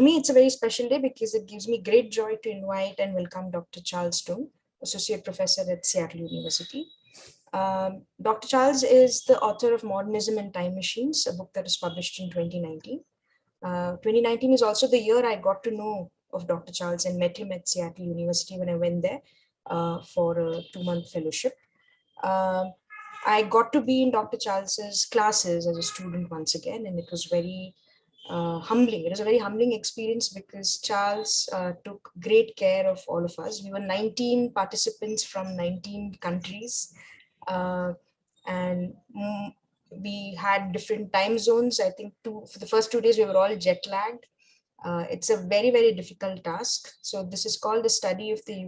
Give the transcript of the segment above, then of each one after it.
For me, it's a very special day because it gives me great joy to invite and welcome Dr. Charles Tung, Associate Professor at Seattle University. Dr. Charles is the author of Modernism and Time Machines, a book that was published in 2019. 2019 is also the year I got to know of Dr. Charles and met him at Seattle University when I went there for a 2-month fellowship. I got to be in Dr. Charles's classes as a student once again, and it was very humbling. It was a very humbling experience because Charles took great care of all of us. We were 19 participants from 19 countries, and we had different time zones. I think for the first 2 days, we were all jet lagged. It's a very, very difficult task. So this is called the study of the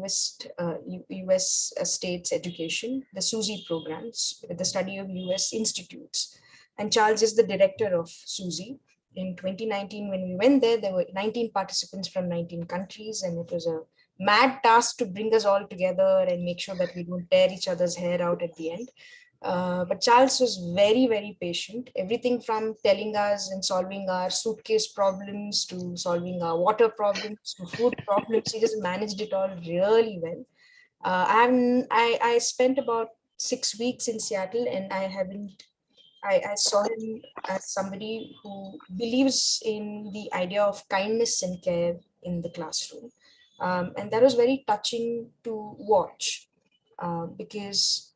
US states education, the SUSE programs, the study of US institutes. And Charles is the director of SUSE. In 2019, when we went there were 19 participants from 19 countries, and it was a mad task to bring us all together and make sure that we don't tear each other's hair out at the end. But Charles was very, very patient. Everything from telling us and solving our suitcase problems to solving our water problems to food problems, he just managed it all really well. I spent about 6 weeks in Seattle, and I saw him as somebody who believes in the idea of kindness and care in the classroom. And that was very touching to watch because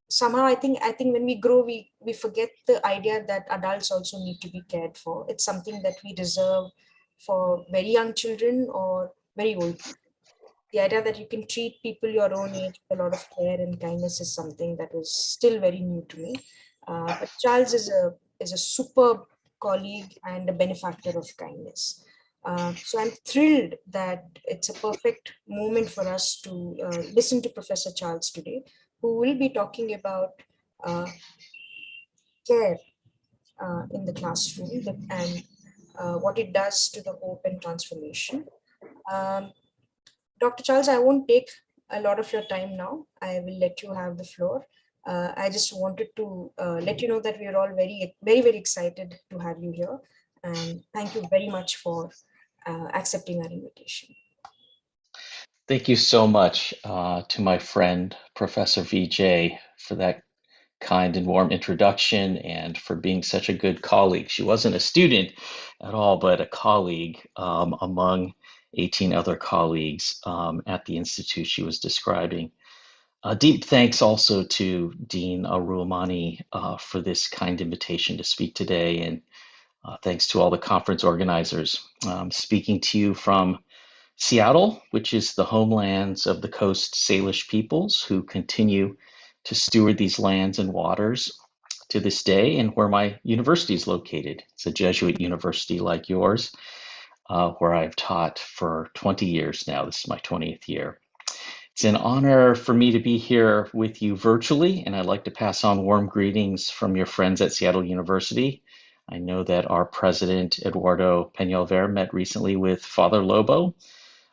somehow I think when we grow, we forget the idea that adults also need to be cared for. It's something that we reserve for very young children or very old people. The idea that you can treat people your own age with a lot of care and kindness is something that was still very new to me. But Charles is a superb colleague and a benefactor of kindness. So I'm thrilled that it's a perfect moment for us to listen to Professor Charles today, who will be talking about care in the classroom and what it does to the hope and transformation. Dr. Charles, I won't take a lot of your time now. I will let you have the floor. I just wanted to let you know that we are all very, very, very excited to have you here. And thank you very much for accepting our invitation. Thank you so much to my friend, Professor VJ, for that kind and warm introduction and for being such a good colleague. She wasn't a student at all, but a colleague among 18 other colleagues at the institute she was describing. Deep thanks also to Dean Ruhmani for this kind invitation to speak today, and thanks to all the conference organizers. Speaking to you from Seattle, which is the homelands of the Coast Salish peoples who continue to steward these lands and waters to this day, and where my university is located. It's a Jesuit university like yours, where I've taught for 20 years now. This is my 20th year. It's an honor for me to be here with you virtually, and I'd like to pass on warm greetings from your friends at Seattle University. I know that our president, Eduardo Peñalver, met recently with Father Lobo.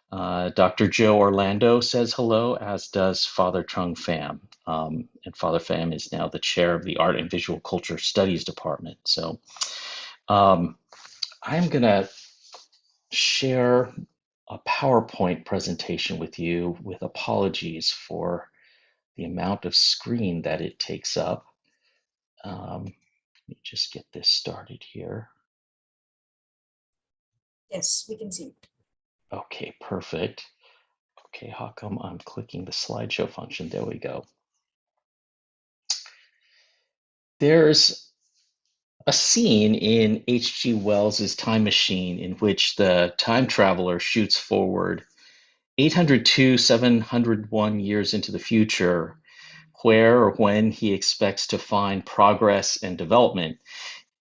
Dr. Joe Orlando says hello, as does Father Trung Pham. And Father Pham is now the chair of the Art and Visual Culture Studies Department. So I'm going to share a PowerPoint presentation with you with apologies for the amount of screen that it takes up. Let me just get this started here. Yes, we can see it. Okay, perfect. Okay, how come I'm clicking the slideshow function? There we go. There's a scene in H.G. Wells's Time Machine in which the time traveler shoots forward 802, 701 years into the future, where or when he expects to find progress and development.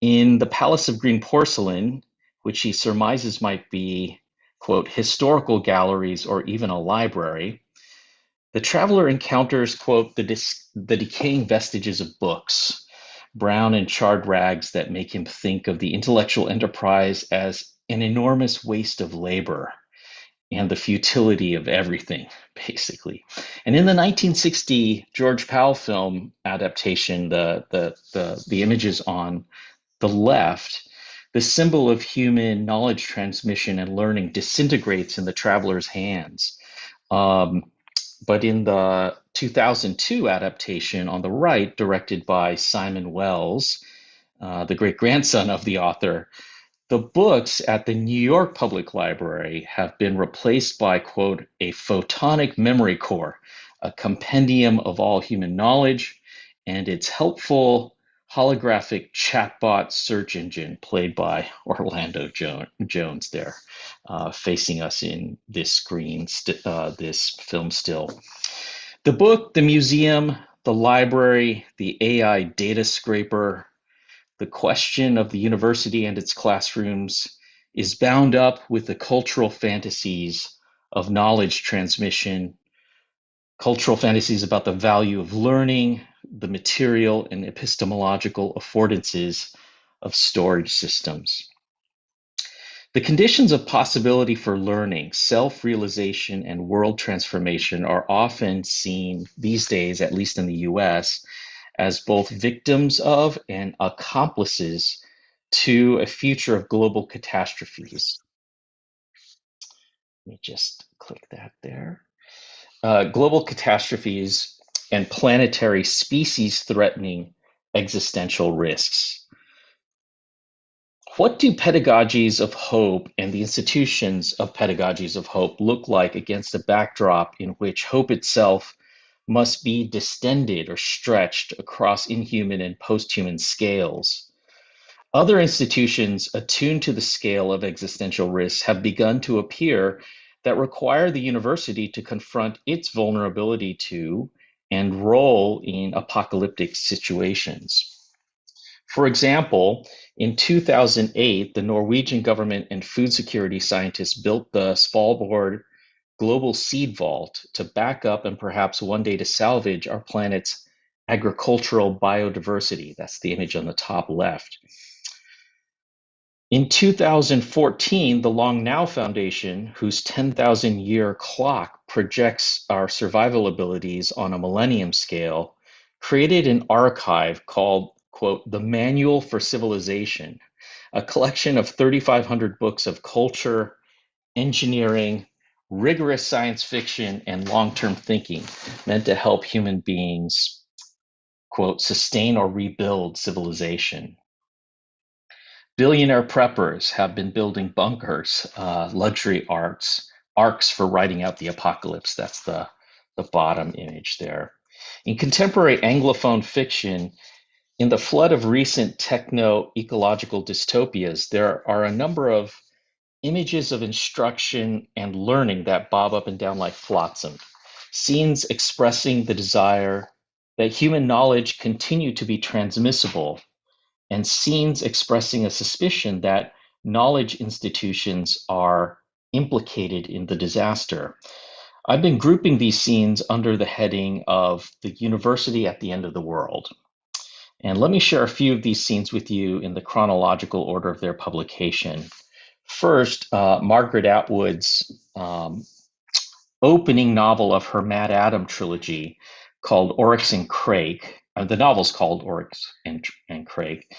In the Palace of Green Porcelain, which he surmises might be, quote, historical galleries or even a library, the traveler encounters, quote, the decaying vestiges of books, brown and charred rags that make him think of the intellectual enterprise as an enormous waste of labor and the futility of everything, basically. And in the 1960 George Powell film adaptation, the images on the left the symbol of human knowledge transmission and learning disintegrates in the traveler's hands. Um, but in the 2002 adaptation on the right, directed by Simon Wells, the great grandson of the author, the books at the New York Public Library have been replaced by, quote, a photonic memory core, a compendium of all human knowledge, and its helpful holographic chatbot search engine played by Orlando Jones there, facing us in this screen, this film still. The book, the museum, the library, the AI data scraper, the question of the university and its classrooms is bound up with the cultural fantasies of knowledge transmission, cultural fantasies about the value of learning, the material and epistemological affordances of storage systems. The conditions of possibility for learning, self-realization, and world transformation are often seen these days, at least in the US, as both victims of and accomplices to a future of global catastrophes. Let me just click that there. Global catastrophes and planetary species-threatening existential risks. What do pedagogies of hope and the institutions of pedagogies of hope look like against a backdrop in which hope itself must be distended or stretched across inhuman and post-human scales? Other institutions attuned to the scale of existential risks have begun to appear that require the university to confront its vulnerability to and role in apocalyptic situations. For example, in 2008, the Norwegian government and food security scientists built the Svalbard Global Seed Vault to back up and perhaps one day to salvage our planet's agricultural biodiversity. That's the image on the top left. In 2014, the Long Now Foundation, whose 10,000-year clock projects our survival abilities on a millennium scale, created an archive called, quote, the Manual for Civilization, a collection of 3,500 books of culture, engineering, rigorous science fiction, and long-term thinking meant to help human beings, quote, sustain or rebuild civilization. Billionaire preppers have been building bunkers, luxury arcs for writing out the apocalypse. That's the bottom image there. In contemporary Anglophone fiction, in the flood of recent techno-ecological dystopias, there are a number of images of instruction and learning that bob up and down like flotsam. Scenes expressing the desire that human knowledge continue to be transmissible, and scenes expressing a suspicion that knowledge institutions are implicated in the disaster. I've been grouping these scenes under the heading of the university at the end of the world. And let me share a few of these scenes with you in the chronological order of their publication. First, Margaret Atwood's opening novel of her Mad Adam trilogy called Oryx and Crake. The novel's called Oryx and Crake.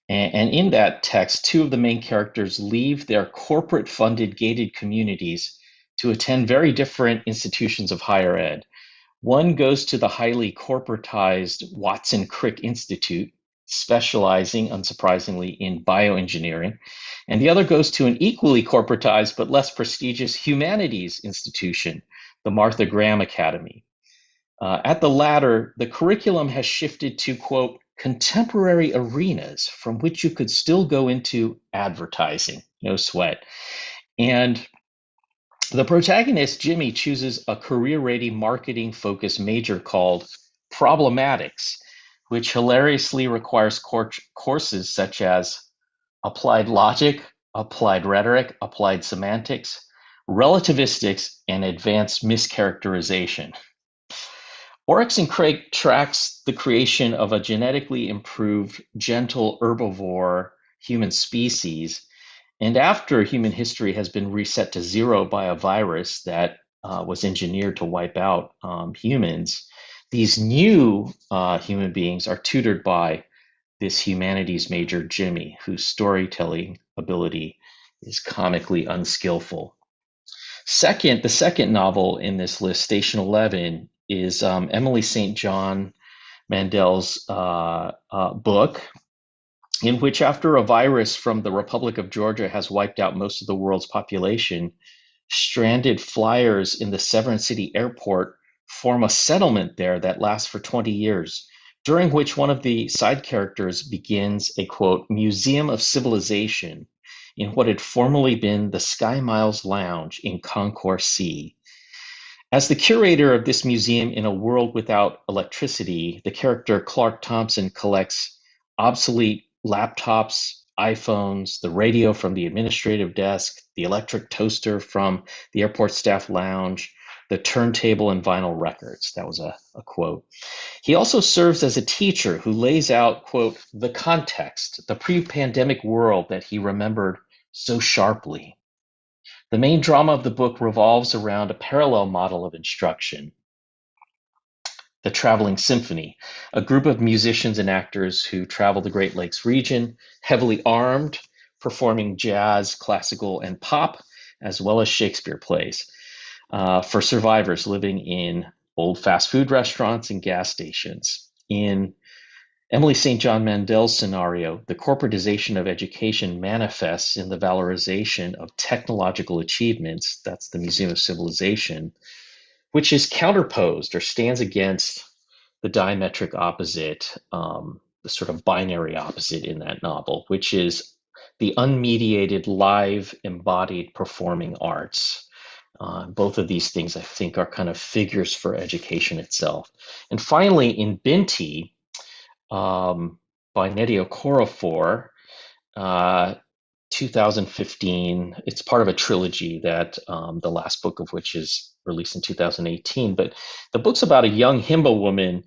And in that text, two of the main characters leave their corporate-funded gated communities to attend very different institutions of higher ed. One goes to the highly corporatized Watson Crick Institute, specializing, unsurprisingly, in bioengineering, and the other goes to an equally corporatized but less prestigious humanities institution, the Martha Graham Academy. At the latter, the curriculum has shifted to, quote, contemporary arenas from which you could still go into advertising, no sweat. And the protagonist, Jimmy, chooses a career-ready marketing-focused major called Problematics, which hilariously requires courses such as applied logic, applied rhetoric, applied semantics, relativistics, and advanced mischaracterization. Oryx and Crake tracks the creation of a genetically improved, gentle herbivore human species. And after human history has been reset to zero by a virus that was engineered to wipe out humans, these new human beings are tutored by this humanities major, Jimmy, whose storytelling ability is comically unskillful. Second, the second novel in this list, Station 11, is Emily St. John Mandel's book, in which, after a virus from the Republic of Georgia has wiped out most of the world's population, stranded flyers in the Severn City airport form a settlement there that lasts for 20 years, during which one of the side characters begins a, quote, museum of civilization in what had formerly been the Sky Miles Lounge in Concourse C. As the curator of this museum in a world without electricity, the character Clark Thompson collects obsolete laptops, iPhones, the radio from the administrative desk, the electric toaster from the airport staff lounge, the turntable and vinyl records. That was a quote. He also serves as a teacher who lays out, quote, the context, the pre-pandemic world that he remembered so sharply. The main drama of the book revolves around a parallel model of instruction, the Traveling Symphony, a group of musicians and actors who travel the Great Lakes region, heavily armed, performing jazz, classical, and pop, as well as Shakespeare plays, for survivors living in old fast food restaurants and gas stations. In Emily St. John Mandel's scenario, the corporatization of education manifests in the valorization of technological achievements, that's the Museum of Civilization, which is counterposed or stands against the diametric opposite, the sort of binary opposite in that novel, which is the unmediated, live, embodied performing arts. Both of these things, I think, are kind of figures for education itself. And finally, in Binti, by Nnedi Okorafor, 2015. It's part of a trilogy that the last book of which is released in 2018. But the book's about a young Himba woman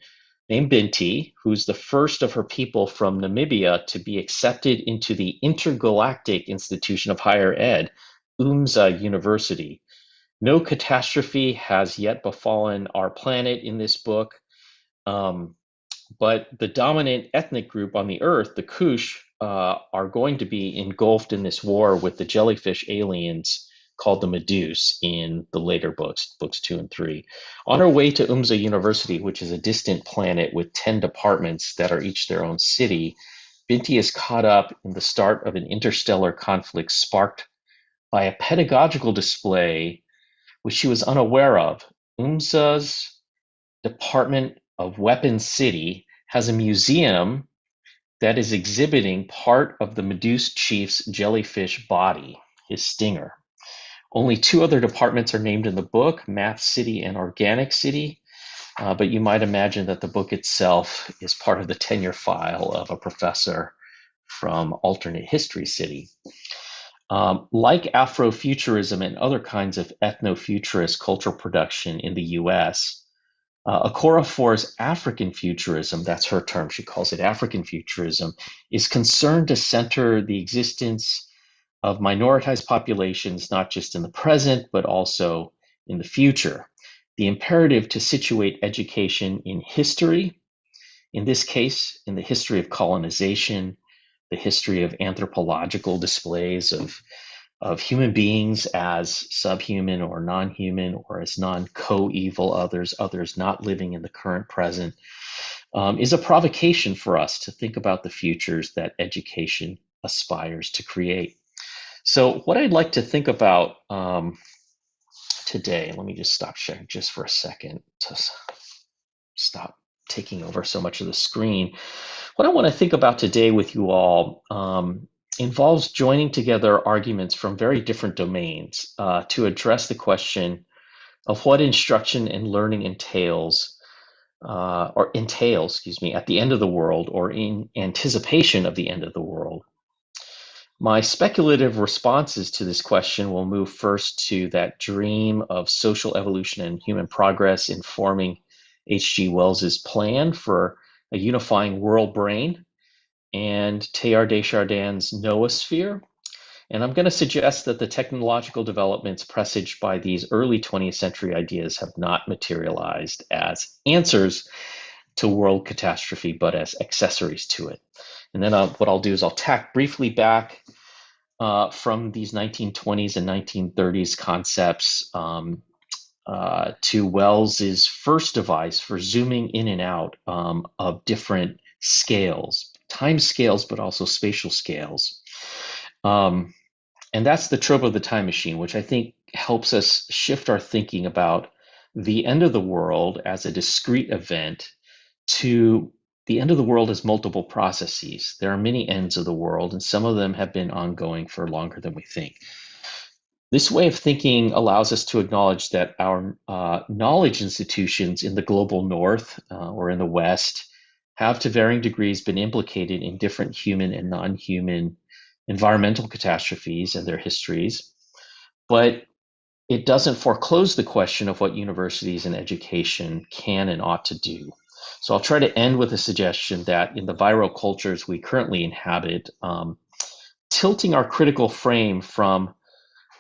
named Binti, who's the first of her people from Namibia to be accepted into the intergalactic institution of higher ed, UMSA University. No catastrophe has yet befallen our planet in this book. But the dominant ethnic group on the Earth, the Kush, are going to be engulfed in this war with the jellyfish aliens called the Meduse in the later books, books 2 and 3. On her way to UMSA University, which is a distant planet with 10 departments that are each their own city, Binti is caught up in the start of an interstellar conflict sparked by a pedagogical display which she was unaware of. UMSA's Department of Weapons City has a museum that is exhibiting part of the Meduse chief's jellyfish body, his stinger. Only 2 other departments are named in the book, Math City and Organic City, but you might imagine that the book itself is part of the tenure file of a professor from Alternate History City. Like Afrofuturism and other kinds of ethno-futurist cultural production in the US, Okorafor's African futurism, that's her term, she calls it African futurism, is concerned to center the existence of minoritized populations, not just in the present, but also in the future. The imperative to situate education in history, in this case, in the history of colonization, the history of anthropological displays of human beings as subhuman or non-human or as non-co-evil others not living in the current present, is a provocation for us to think about the futures that education aspires to create. So what I'd like to think about today, let me just stop sharing just for a second to stop taking over so much of the screen. What I want to think about today with you all involves joining together arguments from very different domains to address the question of what instruction and learning entails at the end of the world or in anticipation of the end of the world. My speculative responses to this question will move first to that dream of social evolution and human progress informing H.G. Wells's plan for a unifying world brain and Teilhard de Chardin's noosphere. And I'm going to suggest that the technological developments presaged by these early 20th century ideas have not materialized as answers to world catastrophe, but as accessories to it. And then what I'll do is I'll tack briefly back from these 1920s and 1930s concepts to Wells's first device for zooming in and out of different scales, time scales, but also spatial scales. And that's the trope of the time machine, which I think helps us shift our thinking about the end of the world as a discrete event to the end of the world as multiple processes. There are many ends of the world, and some of them have been ongoing for longer than we think. This way of thinking allows us to acknowledge that our knowledge institutions in the global north or in the west have to varying degrees been implicated in different human and non-human environmental catastrophes and their histories, but it doesn't foreclose the question of what universities and education can and ought to do. So I'll try to end with a suggestion that in the viral cultures we currently inhabit, tilting our critical frame from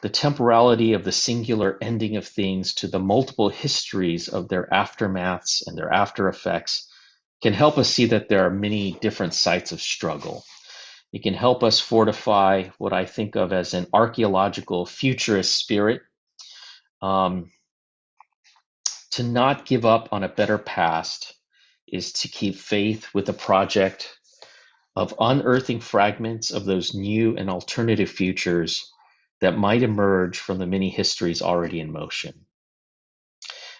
the temporality of the singular ending of things to the multiple histories of their aftermaths and their after effects can help us see that there are many different sites of struggle. It can help us fortify what I think of as an archaeological futurist spirit, to not give up on a better past is to keep faith with the project of unearthing fragments of those new and alternative futures that might emerge from the many histories already in motion.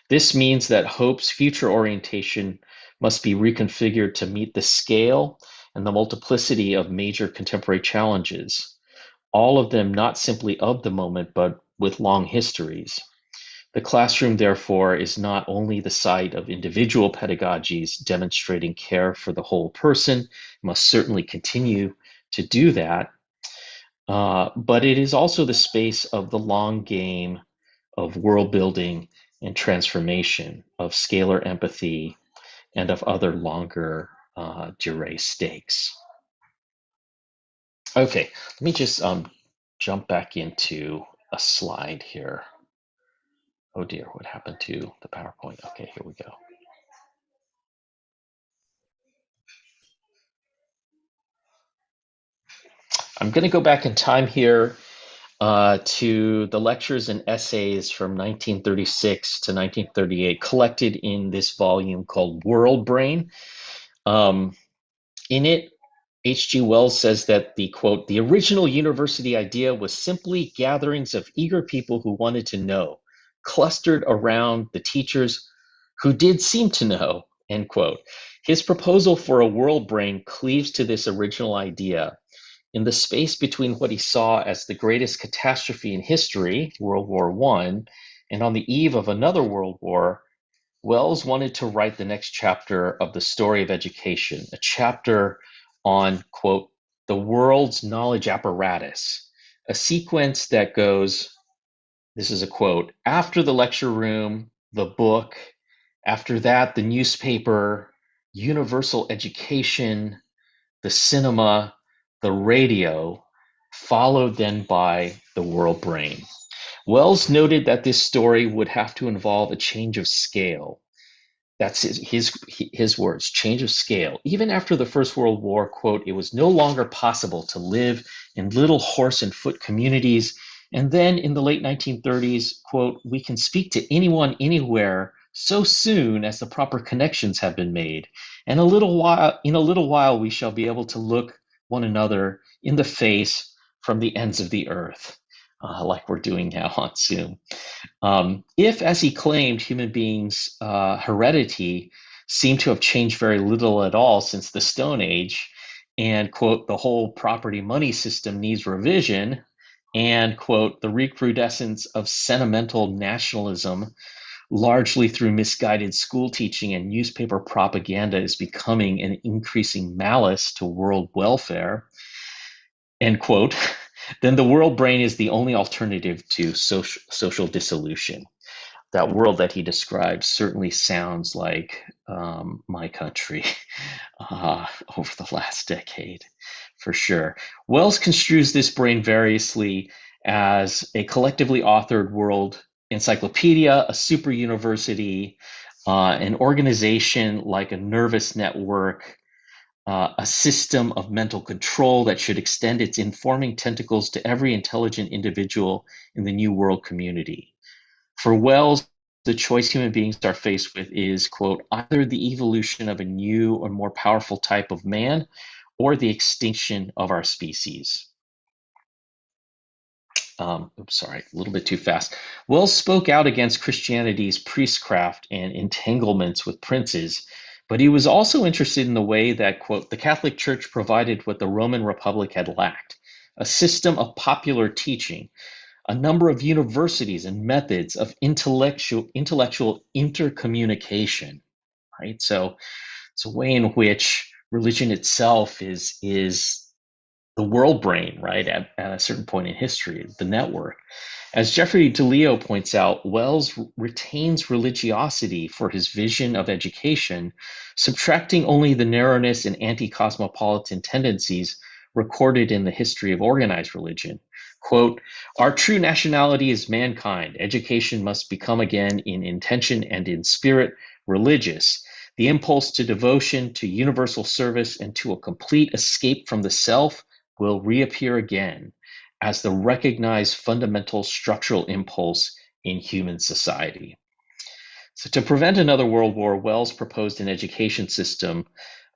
This means that hope's future orientation must be reconfigured to meet the scale and the multiplicity of major contemporary challenges, all of them not simply of the moment, but with long histories. The classroom, therefore, is not only the site of individual pedagogies demonstrating care for the whole person, must certainly continue to do that, but it is also the space of the long game of world building and transformation, of scalar empathy, and of other longer durée stakes. Okay, let me just jump back into a slide here. Oh dear, what happened to the PowerPoint? Okay, here we go. I'm going to go back in time here to the lectures and essays from 1936 to 1938 collected in this volume called World Brain. In it, H.G. Wells says that the quote, the original university idea was simply gatherings of eager people who wanted to know, clustered around the teachers who did seem to know, end quote. His proposal for a world brain cleaves to this original idea. In the space between what he saw as the greatest catastrophe in history, World War I, and on the eve of another world war, Wells wanted to write the next chapter of the story of education, a chapter on, quote, the world's knowledge apparatus, a sequence that goes, this is a quote, after the lecture room, the book, after that, the newspaper, universal education, the cinema, the radio, followed then by the world brain. Wells noted that this story would have to involve a change of scale. That's his words, change of scale. Even after the First World War, quote, it was no longer possible to live in little horse and foot communities. And then in the late 1930s, quote, we can speak to anyone anywhere so soon as the proper connections have been made. And in a little while, we shall be able to look one another in the face from the ends of the earth, like we're doing now on Zoom. If, as he claimed, human beings' heredity seemed to have changed very little at all since the Stone Age, and, quote, the whole property money system needs revision, and, quote, the recrudescence of sentimental nationalism, largely through misguided school teaching and newspaper propaganda, is becoming an increasing malice to world welfare, end quote, then the world brain is the only alternative to social dissolution. That world that he described certainly sounds like my country over the last decade, for sure. Wells construes this brain variously as a collectively authored world encyclopedia, a super university, an organization like a nervous network, a system of mental control that should extend its informing tentacles to every intelligent individual in the New World community. For Wells, the choice human beings are faced with is, quote, either the evolution of a new or more powerful type of man or the extinction of our species. Oops, sorry, a little bit too fast. Wells spoke out against Christianity's priestcraft and entanglements with princes, but he was also interested in the way that, quote, the Catholic Church provided what the Roman Republic had lacked, a system of popular teaching, a number of universities and methods of intellectual intercommunication, right? So it's a way in which religion itself is the world brain, right? At a certain point in history, the network. As Jeffrey DeLeo points out, Wells retains religiosity for his vision of education, subtracting only the narrowness and anti-cosmopolitan tendencies recorded in the history of organized religion. Quote, our true nationality is mankind. Education must become again in intention and in spirit religious. The impulse to devotion, to universal service, and to a complete escape from the self will reappear again as the recognized fundamental structural impulse in human society. So to prevent another world war, Wells proposed an education system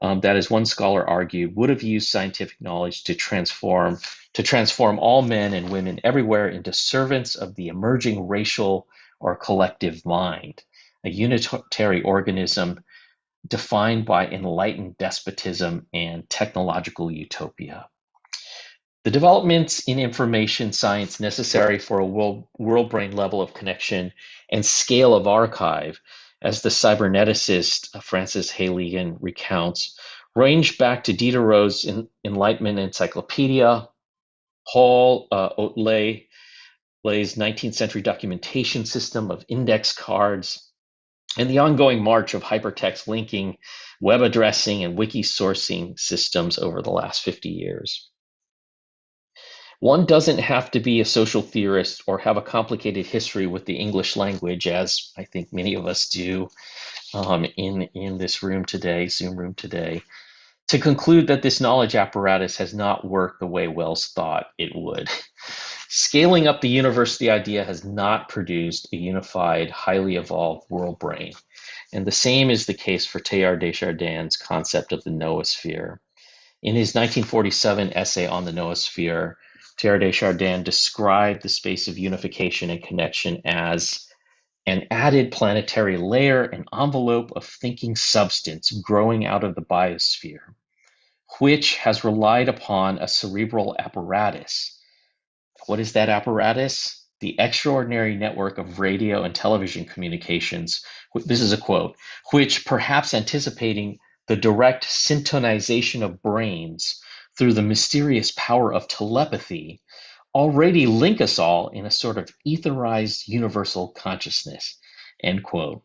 that, as one scholar argued, would have used scientific knowledge to transform all men and women everywhere into servants of the emerging racial or collective mind, a unitary organism defined by enlightened despotism and technological utopia. The developments in information science necessary for a world brain level of connection and scale of archive, as the cyberneticist Francis Hay-Ligon recounts, range back to Diderot's Enlightenment Encyclopedia, Paul Otlay's 19th century documentation system of index cards, and the ongoing march of hypertext linking, web addressing, and wiki sourcing systems over the last 50 years. One doesn't have to be a social theorist or have a complicated history with the English language, as I think many of us do in this room today, Zoom room today, to conclude that this knowledge apparatus has not worked the way Wells thought it would. Scaling up the university idea has not produced a unified, highly evolved world brain. And the same is the case for Teilhard de Chardin's concept of the noosphere. In his 1947 essay on the noosphere, Teilhard de Chardin described the space of unification and connection as an added planetary layer, an envelope of thinking substance growing out of the biosphere, which has relied upon a cerebral apparatus. What is that apparatus? The extraordinary network of radio and television communications, this is a quote, which perhaps anticipating the direct syntonization of brains through the mysterious power of telepathy, already link us all in a sort of etherized universal consciousness, end quote.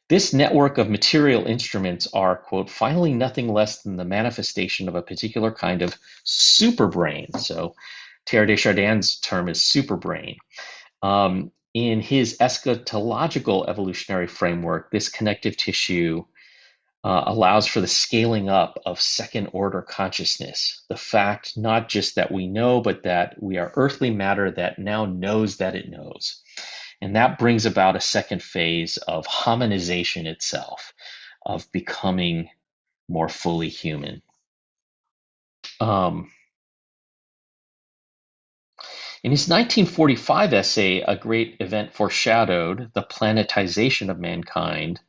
This network of material instruments are, quote, finally nothing less than the manifestation of a particular kind of superbrain. So Teilhard de Chardin's term is superbrain. In his eschatological evolutionary framework, this connective tissue allows for the scaling up of second order consciousness. The fact not just that we know, but that we are earthly matter that now knows that it knows. And that brings about a second phase of hominization itself, of becoming more fully human. In his 1945 essay, A Great Event Foreshadowed, The Planetization of Mankind,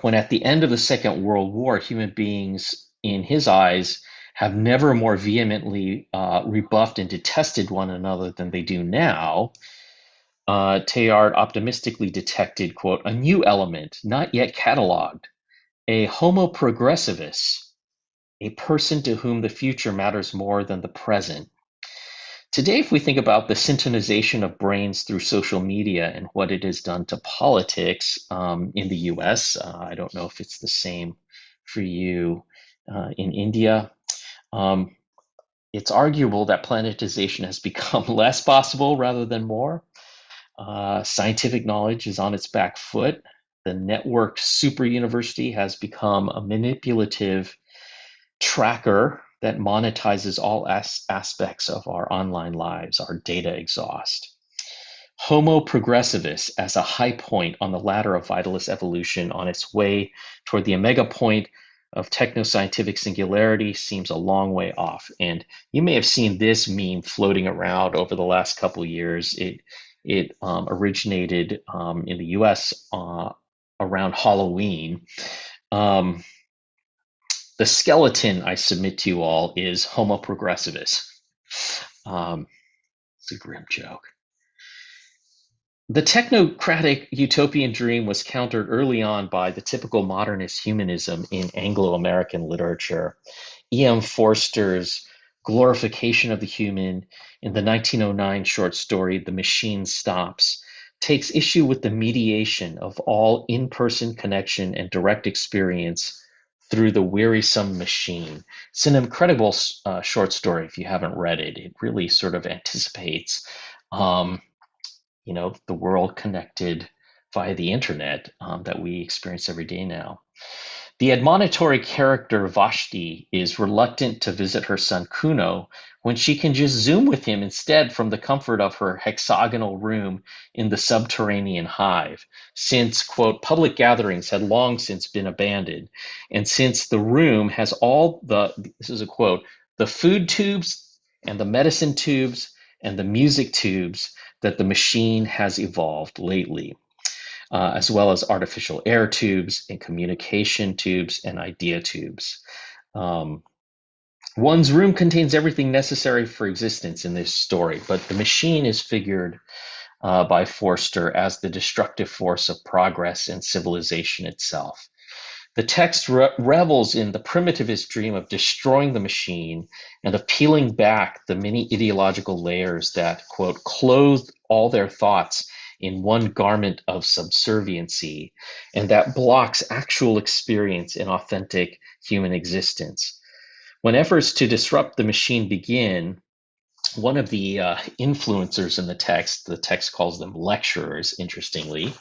when at the end of the Second World War, human beings, in his eyes, have never more vehemently rebuffed and detested one another than they do now, Teilhard optimistically detected, quote, a new element, not yet cataloged, a homo progressivus, a person to whom the future matters more than the present. Today, if we think about the syntonization of brains through social media and what it has done to politics in the US, I don't know if it's the same for you in India. It's arguable that planetization has become less possible rather than more. Scientific knowledge is on its back foot. the networked super university has become a manipulative tracker that monetizes all aspects of our online lives, our data exhaust. Homo progressivus as a high point on the ladder of vitalist evolution on its way toward the omega point of technoscientific singularity seems a long way off. And you may have seen this meme floating around over the last couple of years. It originated in the US around Halloween. The skeleton I submit to you all is Homo progressivus. It's a grim joke. The technocratic utopian dream was countered early on by the typical modernist humanism in Anglo-American literature. E.M. Forster's glorification of the human in the 1909 short story The Machine Stops takes issue with the mediation of all in-person connection and direct experience through the wearisome machine. It's an incredible short story if you haven't read it. It really sort of anticipates the world connected via the internet that we experience every day now. The admonitory character Vashti is reluctant to visit her son Kuno when she can just Zoom with him instead from the comfort of her hexagonal room in the subterranean hive, since, quote, public gatherings had long since been abandoned, and since the room has all this is a quote, the food tubes and the medicine tubes and the music tubes that the machine has evolved lately, as well as artificial air tubes and communication tubes and idea tubes. One's room contains everything necessary for existence in this story, but the machine is figured by Forster as the destructive force of progress and civilization itself. The text revels in the primitivist dream of destroying the machine and of peeling back the many ideological layers that, quote, clothe all their thoughts in one garment of subserviency, and that blocks actual experience in authentic human existence. When efforts to disrupt the machine begin, one of the influencers in the text calls them lecturers, interestingly,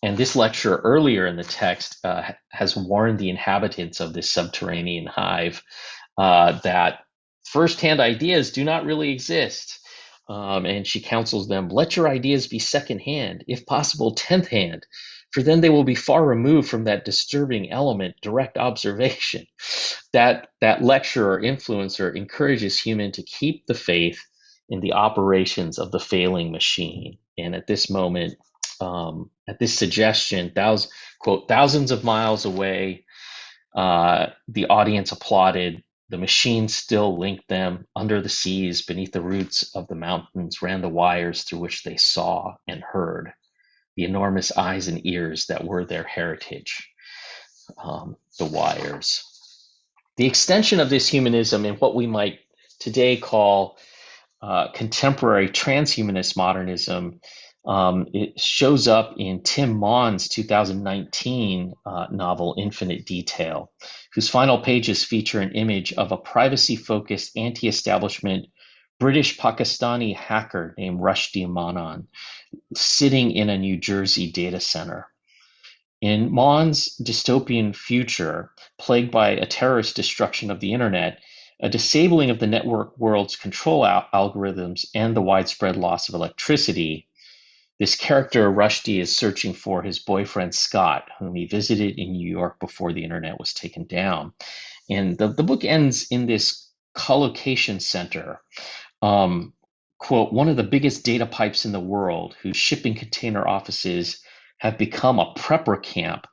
and this lecturer earlier in the text has warned the inhabitants of this subterranean hive that firsthand ideas do not really exist. And she counsels them, let your ideas be secondhand, if possible, 10th hand, for then they will be far removed from that disturbing element, direct observation. That lecturer or influencer encourages human to keep the faith in the operations of the failing machine. And at this moment, at this suggestion, quote, thousands of miles away, the audience applauded. The machine still linked them. Under the seas, beneath the roots of the mountains, ran the wires through which they saw and heard, the enormous eyes and ears that were their heritage, the wires. The extension of this humanism in what we might today call contemporary transhumanist modernism, it shows up in Tim Maughan's 2019 novel, Infinite Detail, whose final pages feature an image of a privacy-focused, anti-establishment British-Pakistani hacker named Rushdie Manan sitting in a New Jersey data center. In Maughan's dystopian future, plagued by a terrorist destruction of the internet, a disabling of the network world's control algorithms, and the widespread loss of electricity, this character, Rushdie, is searching for his boyfriend, Scott, whom he visited in New York before the internet was taken down. And the book ends in this collocation center, quote, one of the biggest data pipes in the world, whose shipping container offices have become a prepper camp.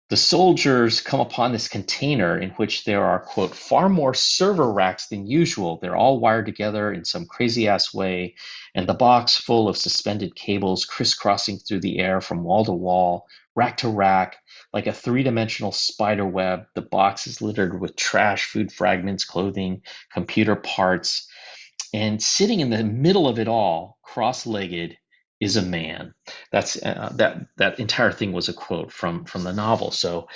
The soldiers come upon this container in which there are, quote, far more server racks than usual. They're all wired together in some crazy ass way, and the box full of suspended cables crisscrossing through the air from wall to wall, rack to rack, like a three-dimensional spider web. The box is littered with trash, food fragments, clothing, computer parts, and sitting in the middle of it all, cross-legged, is a man. That's that entire thing was a quote from the novel. So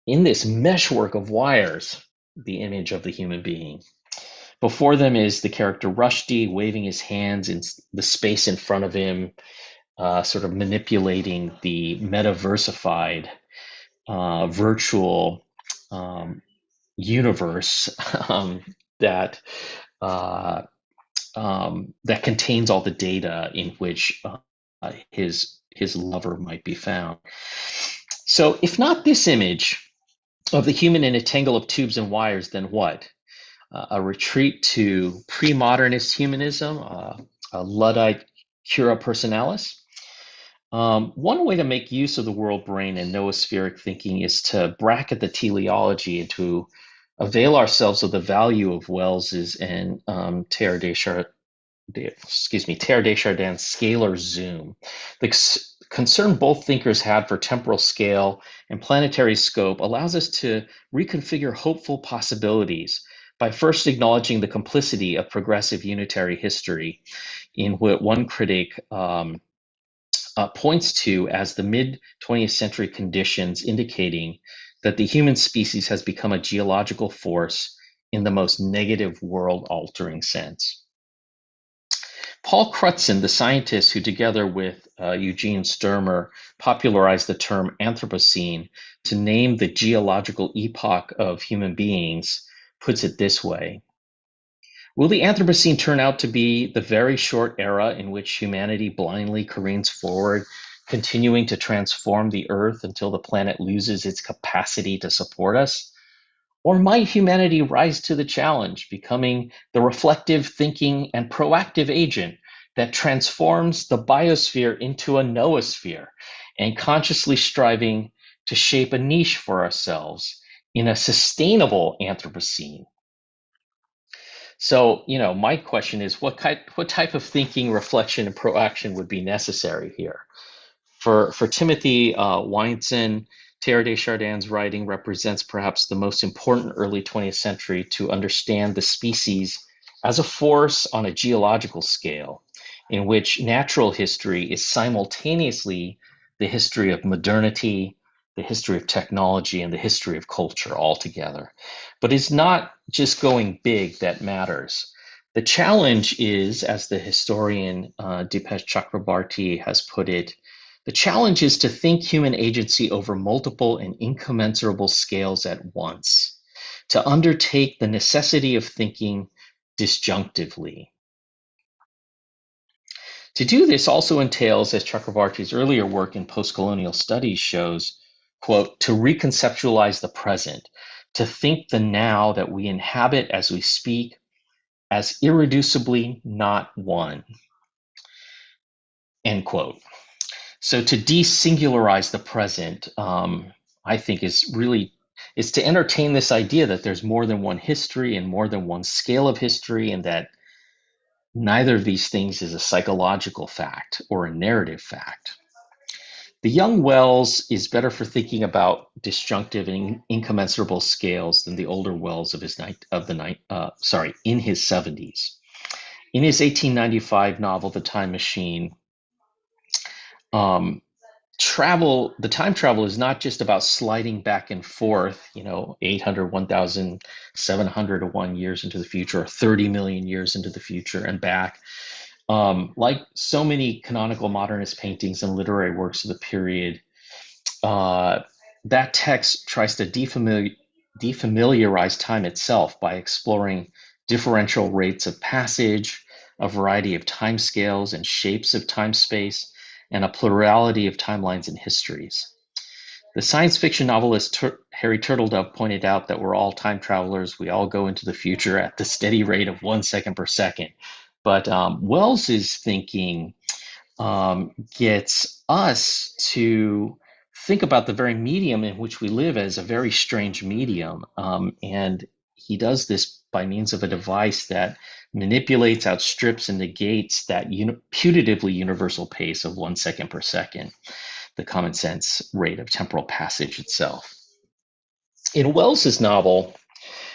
in this meshwork of wires, the image of the human being. Before them is the character Rushdie waving his hands in the space in front of him, sort of manipulating the metaversified virtual universe that uh, that contains all the data in which his lover might be found. So, if not this image of the human in a tangle of tubes and wires, then what? A retreat to pre-modernist humanism, a Luddite cura personalis. One way to make use of the world brain and noospheric thinking is to bracket the teleology and to avail ourselves of the value of Wells's and Teilhard de Chardin's scalar zoom. The concern both thinkers had for temporal scale and planetary scope allows us to reconfigure hopeful possibilities by first acknowledging the complicity of progressive unitary history in what one critic points to as the mid-20th century conditions indicating that the human species has become a geological force in the most negative world-altering sense. Paul Crutzen, the scientist who together with Eugene Sturmer popularized the term Anthropocene to name the geological epoch of human beings, puts it this way. Will the Anthropocene turn out to be the very short era in which humanity blindly careens forward, continuing to transform the Earth until the planet loses its capacity to support us? Or might humanity rise to the challenge, becoming the reflective, thinking, and proactive agent that transforms the biosphere into a noosphere and consciously striving to shape a niche for ourselves in a sustainable Anthropocene? So, my question is, what type of thinking, reflection, and proaction would be necessary here? For Timothy Weinson, Teilhard de Chardin's writing represents perhaps the most important early 20th century to understand the species as a force on a geological scale, in which natural history is simultaneously the history of modernity, the history of technology, and the history of culture all together. But it's not just going big that matters. The challenge is, as the historian Dipesh Chakrabarty has put it, the challenge is to think human agency over multiple and incommensurable scales at once, to undertake the necessity of thinking disjunctively. To do this also entails, as Chakrabarty's earlier work in postcolonial studies shows, quote, to reconceptualize the present, to think the now that we inhabit as we speak as irreducibly not one, end quote. So to desingularize the present, I think is to entertain this idea that there's more than one history and more than one scale of history, and that neither of these things is a psychological fact or a narrative fact. The young Wells is better for thinking about disjunctive and incommensurable scales than the older Wells in his 70s. In his 1895 novel, The Time Machine, the time travel is not just about sliding back and forth, 800, 1,701 years into the future, or 30 million years into the future and back. Like so many canonical modernist paintings and literary works of the period, that text tries to defamiliarize time itself by exploring differential rates of passage, a variety of timescales and shapes of time space, and a plurality of timelines and histories. The science fiction novelist Harry Turtledove pointed out that we're all time travelers. We all go into the future at the steady rate of 1 second per second. But Wells's thinking gets us to think about the very medium in which we live as a very strange medium. And he does this by means of a device that manipulates, outstrips, and negates that putatively universal pace of 1 second per second, the common sense rate of temporal passage itself. In Wells's novel,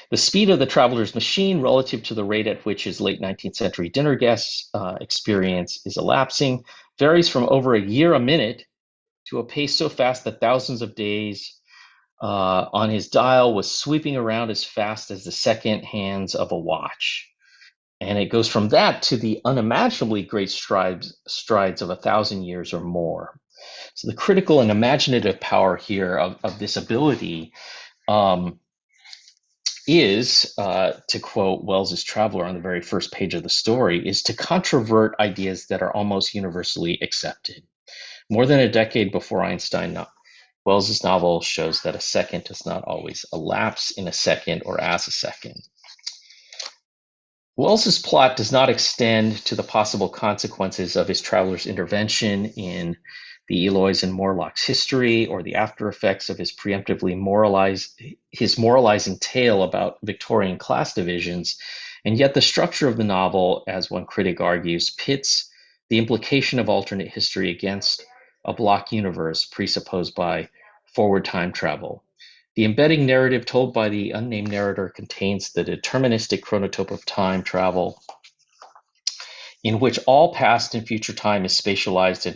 the speed of the traveler's machine relative to the rate at which his late 19th century dinner guest's experience is elapsing varies from over a year a minute to a pace so fast that thousands of days on his dial was sweeping around as fast as the second hands of a watch. And it goes from that to the unimaginably great strides of 1,000 years or more. So the critical and imaginative power here of this ability is, to quote Wells's Traveler on the very first page of the story, is to controvert ideas that are almost universally accepted. More than a decade before Einstein, Wells's novel shows that a second does not always elapse in a second or as a second. Wells's plot does not extend to the possible consequences of his traveler's intervention in the Eloys and Morlocks history or the after effects of his moralizing tale about Victorian class divisions. And yet the structure of the novel, as one critic argues, pits the implication of alternate history against a block universe presupposed by forward time travel. The embedding narrative told by the unnamed narrator contains the deterministic chronotope of time travel, in which all past and future time is spatialized and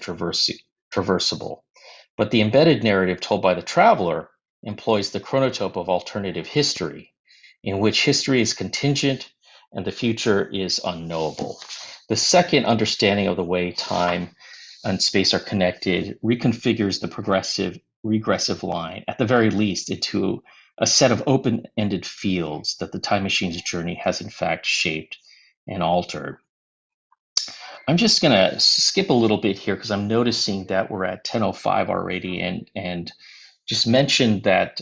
traversable. But the embedded narrative told by the traveler employs the chronotope of alternative history, in which history is contingent and the future is unknowable. The second understanding of the way time and space are connected reconfigures the regressive line, at the very least, into a set of open-ended fields that the time machine's journey has in fact shaped and altered. I'm just going to skip a little bit here because I'm noticing that we're at 10:05 already, and just mentioned that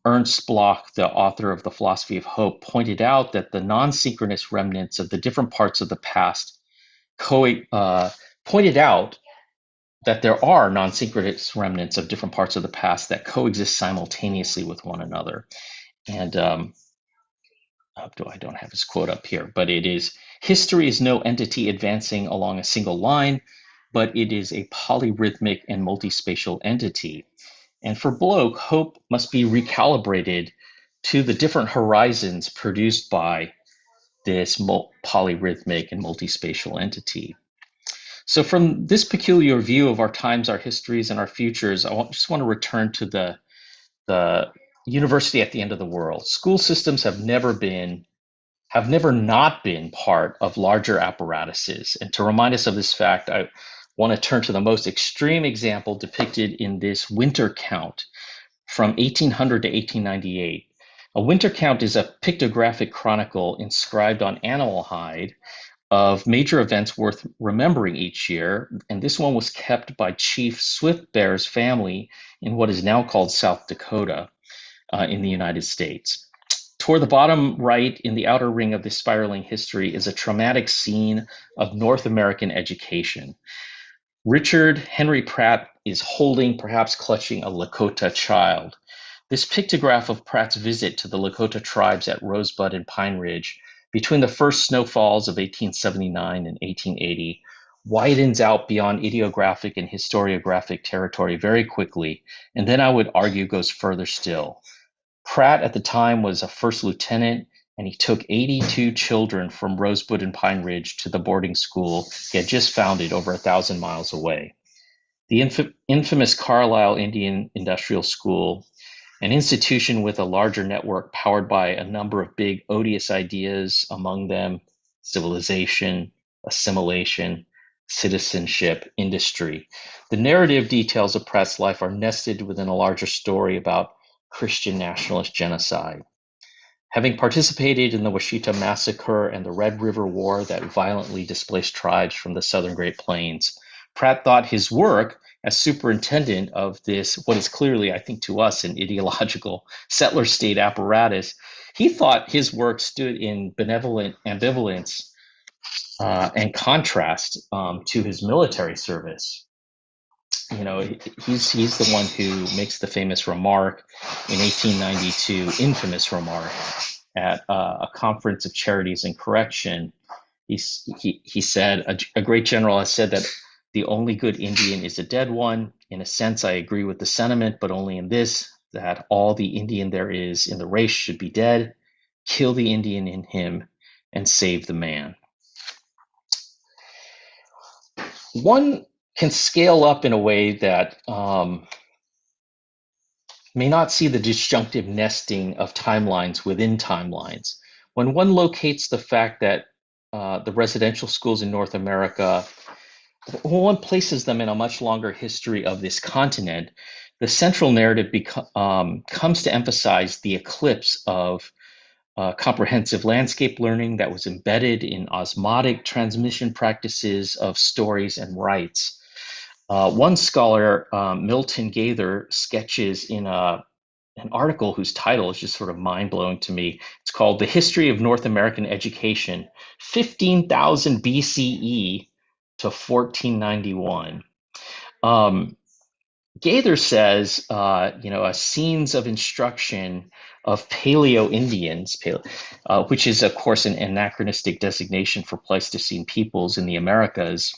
Ernst Bloch, the author of The Philosophy of Hope, pointed out that the non-synchronous remnants of the different parts of the past pointed out that there are non-synchronous remnants of different parts of the past that coexist simultaneously with one another. And I don't have his quote up here, but it is, history is no entity advancing along a single line, but it is a polyrhythmic and multispatial entity. And for Bloch, hope must be recalibrated to the different horizons produced by this polyrhythmic and multispatial entity. So from this peculiar view of our times, our histories, and our futures, I just want to return to the university at the end of the world. School systems have never not been part of larger apparatuses. And to remind us of this fact, I want to turn to the most extreme example depicted in this winter count from 1800 to 1898. A winter count is a pictographic chronicle inscribed on animal hide of major events worth remembering each year, and this one was kept by Chief Swiftbear's family in what is now called South Dakota in the United States. Toward the bottom right in the outer ring of this spiraling history is a traumatic scene of North American education. Richard Henry Pratt is holding, perhaps clutching, a Lakota child. This pictograph of Pratt's visit to the Lakota tribes at Rosebud and Pine Ridge between the first snowfalls of 1879 and 1880 widens out beyond ideographic and historiographic territory very quickly, and then I would argue goes further still. Pratt at the time was a first lieutenant, and he took 82 children from Rosebud and Pine Ridge to the boarding school he had just founded over 1,000 miles away. The infamous Carlisle Indian Industrial School, an institution with a larger network powered by a number of big odious ideas, among them civilization, assimilation, citizenship, industry. The narrative details of Pratt's life are nested within a larger story about Christian nationalist genocide. Having participated in the Washita Massacre and the Red River War that violently displaced tribes from the southern Great Plains, Pratt thought his work as superintendent of this, what is clearly, I think to us, an ideological settler state apparatus, he thought his work stood in benevolent ambivalence and contrast to his military service. You know, he's the one who makes the famous remark in 1892, infamous remark, at a conference of charities and correction. He said, a great general has said that the only good Indian is a dead one. In a sense, I agree with the sentiment, but only in this, that all the Indian there is in the race should be dead. Kill the Indian in him and save the man. One can scale up in a way that may not see the disjunctive nesting of timelines within timelines. When one locates the fact that the residential schools in North America, one places them in a much longer history of this continent, the central narrative comes to emphasize the eclipse of comprehensive landscape learning that was embedded in osmotic transmission practices of stories and rites. One scholar, Milton Gaither, sketches in an article whose title is just sort of mind-blowing to me. It's called The History of North American Education, 15,000 BCE to 1491. Gaither says, scenes of instruction of Paleo-Indians, which is, of course, an anachronistic designation for Pleistocene peoples in the Americas.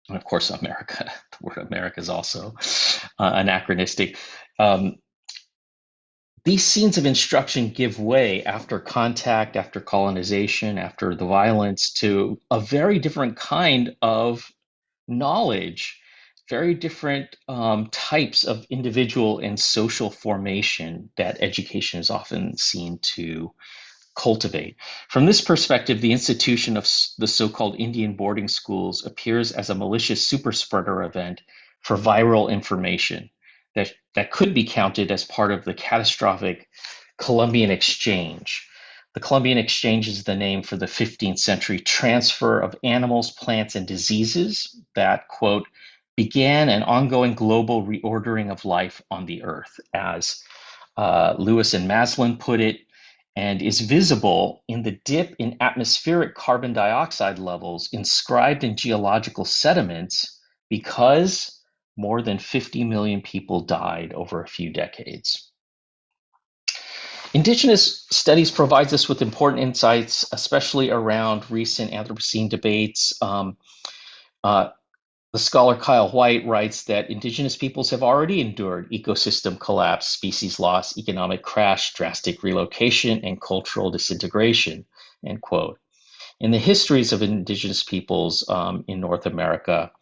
And of course, America, the word America is also anachronistic. These scenes of instruction give way after contact, after colonization, after the violence, to a very different kind of knowledge, very different types of individual and social formation that education is often seen to cultivate. From this perspective, the institution of the so-called Indian boarding schools appears as a malicious super spreader event for viral information that could be counted as part of the catastrophic Columbian Exchange. The Columbian Exchange is the name for the 15th century transfer of animals, plants, and diseases that, quote, began an ongoing global reordering of life on the earth, as Lewis and Maslin put it, and is visible in the dip in atmospheric carbon dioxide levels inscribed in geological sediments because more than 50 million people died over a few decades. Indigenous studies provides us with important insights, especially around recent Anthropocene debates. The scholar Kyle White writes that Indigenous peoples have already endured ecosystem collapse, species loss, economic crash, drastic relocation, and cultural disintegration, end quote. In the histories of Indigenous peoples in North America,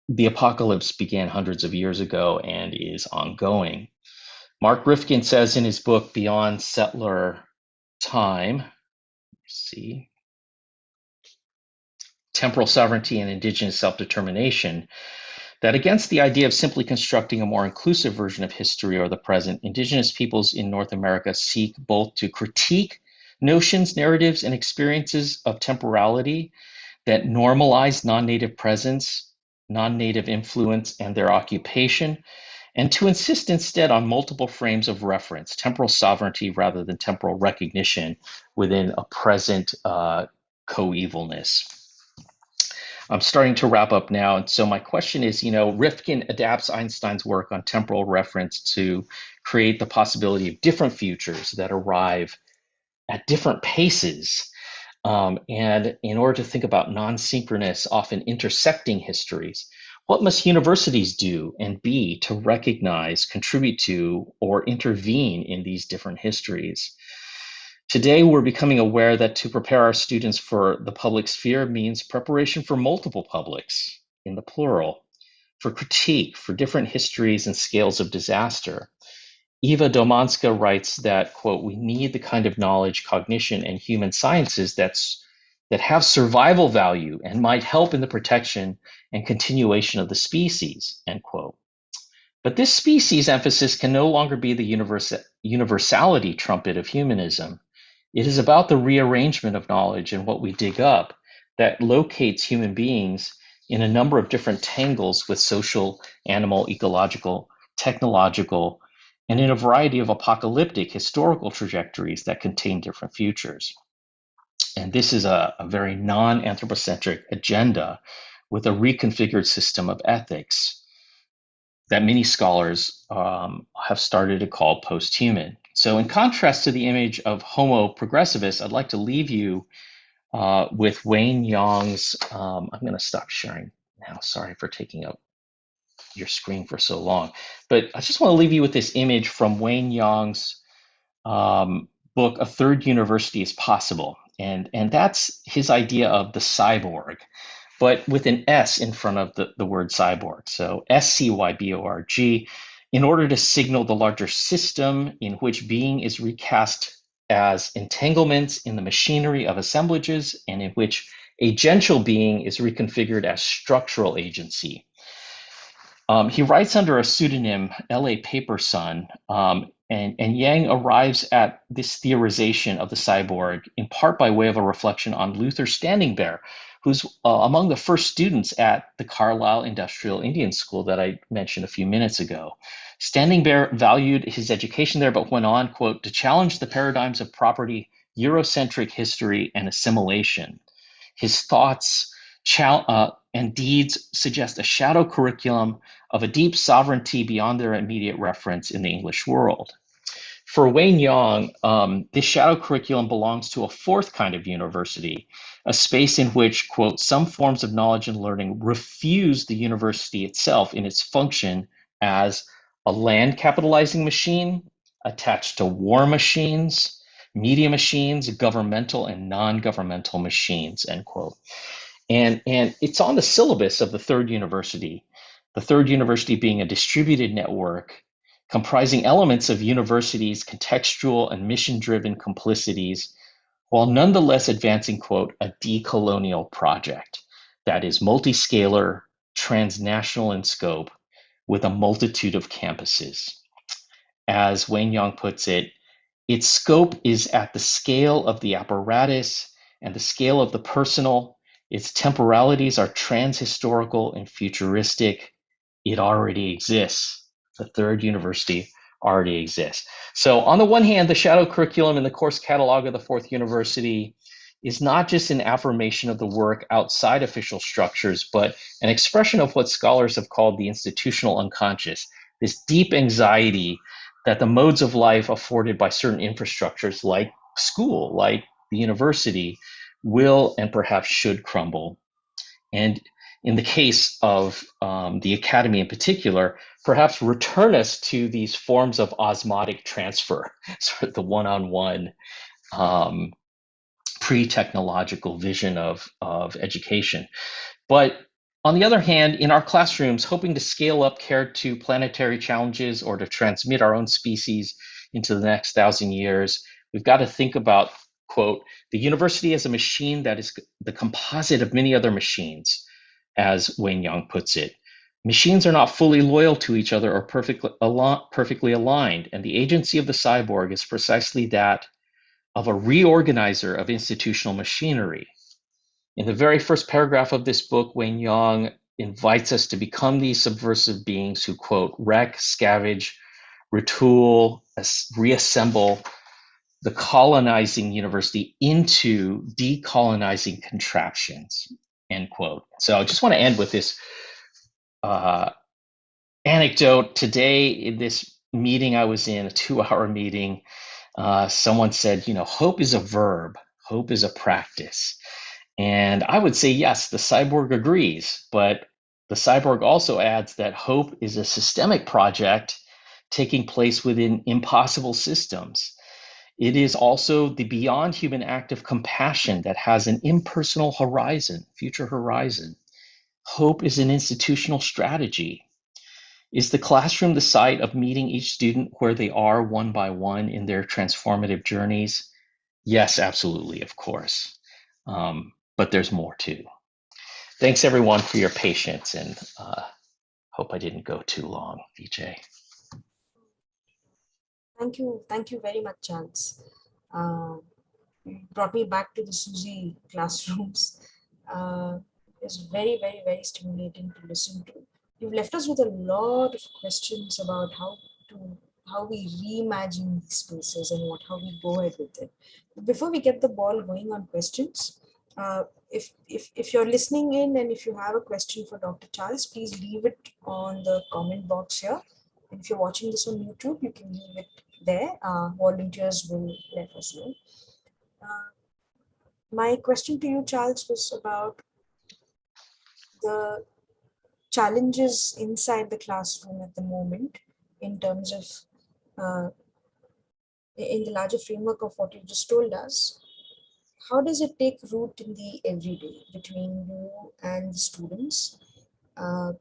the apocalypse began hundreds of years ago and is ongoing. Mark Rifkin says in his book, Beyond Settler Time, Temporal Sovereignty and Indigenous Self-Determination, that against the idea of simply constructing a more inclusive version of history or the present, Indigenous peoples in North America seek both to critique notions, narratives, and experiences of temporality that normalize non-native presence, non-native influence, and their occupation, and to insist instead on multiple frames of reference, temporal sovereignty rather than temporal recognition within a present coevalness. I'm starting to wrap up now, and so my question is, Rifkin adapts Einstein's work on temporal reference to create the possibility of different futures that arrive at different paces. And in order to think about non-synchronous, often intersecting histories, what must universities do and be to recognize, contribute to, or intervene in these different histories? Today, we're becoming aware that to prepare our students for the public sphere means preparation for multiple publics, in the plural, for critique, for different histories and scales of disaster. Eva Domanska writes that, quote, we need the kind of knowledge, cognition, and human sciences that have survival value and might help in the protection and continuation of the species, end quote. But this species emphasis can no longer be the universality trumpet of humanism. It is about the rearrangement of knowledge and what we dig up that locates human beings in a number of different tangles with social, animal, ecological, technological, and in a variety of apocalyptic historical trajectories that contain different futures. And this is a very non-anthropocentric agenda with a reconfigured system of ethics that many scholars have started to call post-human. So in contrast to the image of Homo progressivus, I'd like to leave you with Wayne Yang's, I'm going to stop sharing now. Sorry for taking up your screen for so long. But I just want to leave you with this image from Wayne Yang's book, A Third University is Possible. And that's his idea of the cyborg, but with an S in front of the word cyborg. So SCYBORG, in order to signal the larger system in which being is recast as entanglements in the machinery of assemblages, and in which agential being is reconfigured as structural agency. He writes under a pseudonym, L.A. Paperson, and Yang arrives at this theorization of the cyborg in part by way of a reflection on Luther Standing Bear, who's among the first students at the Carlisle Industrial Indian School that I mentioned a few minutes ago. Standing Bear valued his education there, but went on, quote, to challenge the paradigms of property, Eurocentric history, and assimilation. His thoughts and deeds suggest a shadow curriculum of a deep sovereignty beyond their immediate reference in the English world. For Wayne Yang, this shadow curriculum belongs to a fourth kind of university, a space in which, quote, some forms of knowledge and learning refuse the university itself in its function as a land capitalizing machine attached to war machines, media machines, governmental and non-governmental machines, end quote. And it's on the syllabus of the third university being a distributed network comprising elements of universities' contextual and mission-driven complicities, while nonetheless advancing, quote, a decolonial project that is multiscalar, transnational in scope, with a multitude of campuses. As Wayne Yang puts it, its scope is at the scale of the apparatus and the scale of the personal. Its temporalities are transhistorical and futuristic. It already exists. The third university already exists. So on the one hand, the shadow curriculum in the course catalog of the fourth university is not just an affirmation of the work outside official structures, but an expression of what scholars have called the institutional unconscious, this deep anxiety that the modes of life afforded by certain infrastructures like school, like the university, will and perhaps should crumble. And in the case of the academy in particular, perhaps return us to these forms of osmotic transfer, sort of the one-on-one pre-technological vision of education. But on the other hand, in our classrooms, hoping to scale up care to planetary challenges or to transmit our own species into the next 1,000 years, we've got to think about, quote, the university as a machine that is the composite of many other machines, as Wayne Yang puts it. Machines are not fully loyal to each other or perfectly aligned, and the agency of the cyborg is precisely that of a reorganizer of institutional machinery. In the very first paragraph of this book, Wayne Yang invites us to become these subversive beings who, quote, wreck, scavenge, retool, reassemble the colonizing university into decolonizing contraptions, end quote. So I just want to end with this anecdote. Today in this meeting I was in, a 2-hour meeting, someone said, hope is a verb, hope is a practice. And I would say, yes, the cyborg agrees, but the cyborg also adds that hope is a systemic project taking place within impossible systems. It is also the beyond human act of compassion that has an impersonal horizon, future horizon. Hope is an institutional strategy. Is the classroom the site of meeting each student where they are one by one in their transformative journeys? Yes, absolutely, of course. But there's more too. Thanks everyone for your patience, and hope I didn't go too long, VJ. Thank you very much, Charles. Brought me back to the Suzy classrooms. It's very, very, very stimulating to listen to. You've left us with a lot of questions about how we reimagine these spaces and how we go ahead with it. Before we get the ball going on questions, if you're listening in and if you have a question for Dr. Charles, please leave it on the comment box here. And if you're watching this on YouTube, you can leave it there. Volunteers will let us know. My question to you, Charles, was about the challenges inside the classroom at the moment in terms of in the larger framework of what you just told us. How does it take root in the everyday between you and the students? How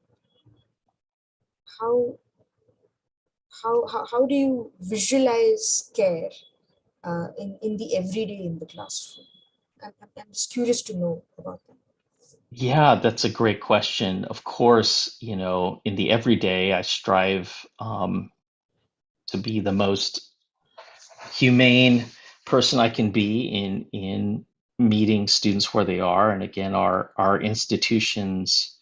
do you visualize care in the everyday in the classroom? I'm just curious to know about that. Yeah, that's a great question. Of course, in the everyday, I strive to be the most humane person I can be in meeting students where they are. And again, our institutions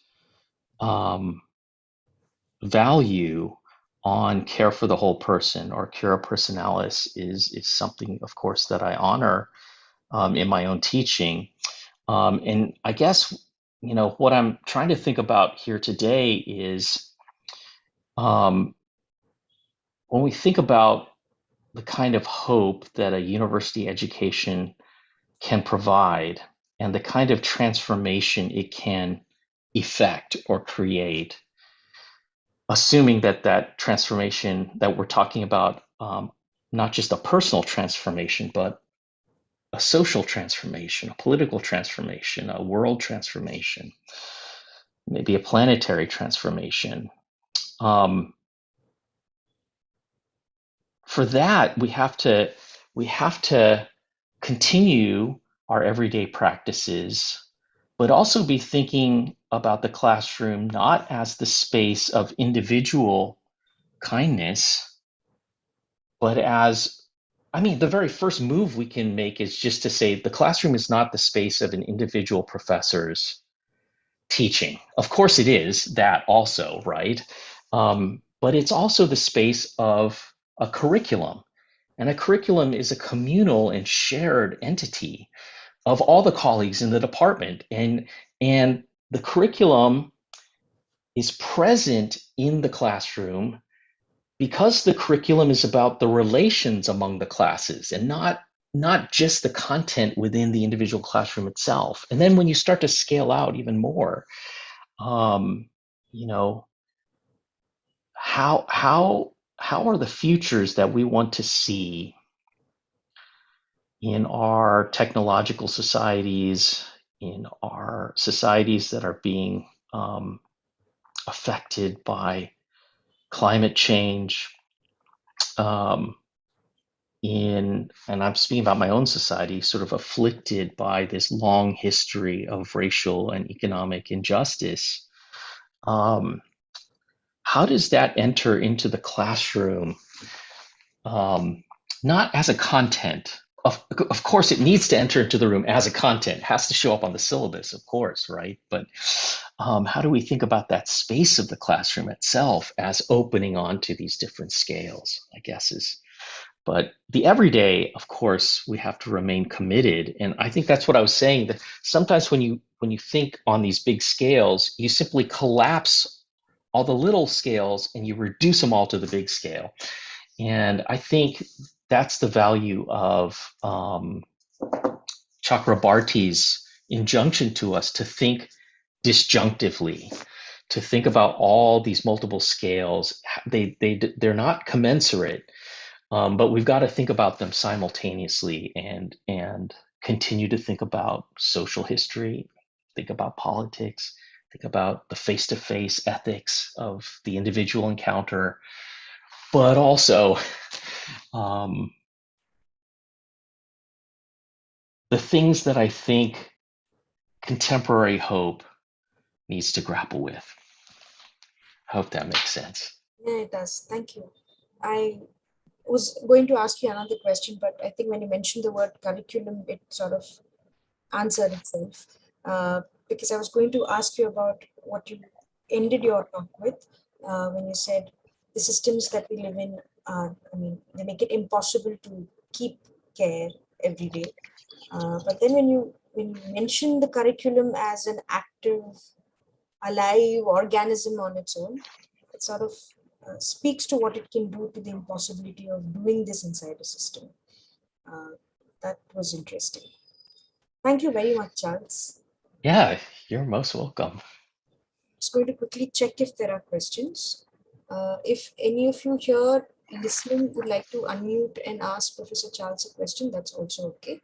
value on care for the whole person, or cura personalis, is something, of course, that I honor in my own teaching. And I guess what I'm trying to think about here today is when we think about the kind of hope that a university education can provide and the kind of transformation it can effect or create, assuming that that transformation that we're talking about, not just a personal transformation, but a social transformation, a political transformation, a world transformation, maybe a planetary transformation. Um, for that, we have to continue our everyday practices, but also be thinking about the classroom not as the space of individual kindness, but as, I mean, the very first move we can make is just to say the classroom is not the space of an individual professor's teaching. Of course, it is that also, right? But it's also the space of a curriculum. And a curriculum is a communal and shared entity of all the colleagues in the department. And the curriculum is present in the classroom because the curriculum is about the relations among the classes and not just the content within the individual classroom itself. And then when you start to scale out even more, you know, how are the futures that we want to see in our technological societies, in our societies that are being affected by climate change, and I'm speaking about my own society, sort of afflicted by this long history of racial and economic injustice. How does that enter into the classroom? Not as a content. Of course, it needs to enter into the room as a content. It has to show up on the syllabus, of course, right? But how do we think about that space of the classroom itself as opening onto these different scales, I guess is. But the everyday, of course, we have to remain committed. And I think that's what I was saying, that sometimes when you think on these big scales, you simply collapse all the little scales and you reduce them all to the big scale. And I think that's the value of Chakrabarty's injunction to us to think disjunctively, to think about all these multiple scales. They're not commensurate, but we've got to think about them simultaneously and continue to think about social history, think about politics, think about the face-to-face ethics of the individual encounter, but also the things that I think contemporary hope needs to grapple with. I hope that makes sense. Yeah, it does. Thank you. I was going to ask you another question, but I think when you mentioned the word curriculum, it sort of answered itself. Because I was going to ask you about what you ended your talk with when you said the systems that we live in, they make it impossible to keep care every day. But then when you mention the curriculum as an active, alive organism on its own, it sort of speaks to what it can do to the impossibility of doing this inside a system. That was interesting. Thank you very much, Charles. Yeah, you're most welcome. Just going to quickly check if there are questions. If any of you here listening would like to unmute and ask Professor Charles a question, that's also okay.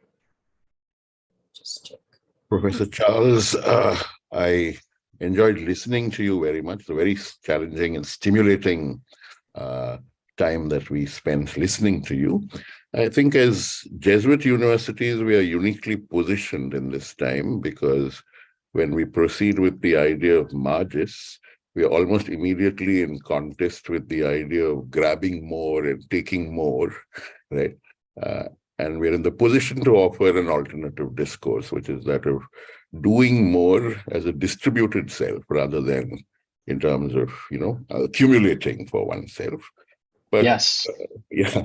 Just check. Professor Charles, I enjoyed listening to you very much. It's a very challenging and stimulating time that we spent listening to you. I think as Jesuit universities, we are uniquely positioned in this time because when we proceed with the idea of margis, we are almost immediately in contest with the idea of grabbing more and taking more, right? Uh, and we're in the position to offer an alternative discourse, which is that of doing more as a distributed self rather than in terms of, accumulating for oneself. But Yes. yeah,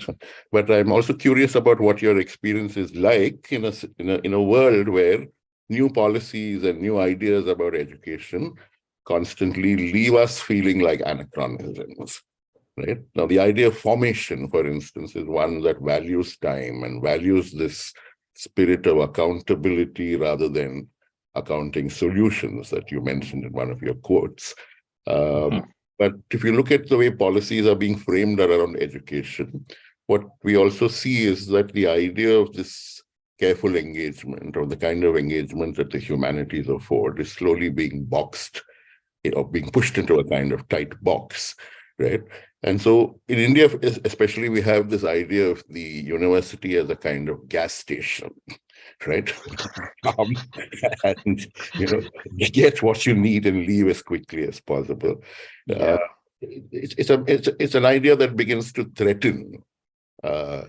but I'm also curious about what your experience is like in a world where new policies and new ideas about education constantly leave us feeling like anachronisms. Right now, the idea of formation, for instance, is one that values time and values this spirit of accountability rather than accounting solutions that you mentioned in one of your quotes. Mhm. But if you look at the way policies are being framed around education, what we also see is that the idea of this careful engagement or the kind of engagement that the humanities afford is slowly being boxed or being pushed into a kind of tight box, right? And so in India, especially, we have this idea of the university as a kind of gas station, right? um, and get what you need and leave as quickly as possible. Uh, Yeah. it's an idea that begins to threaten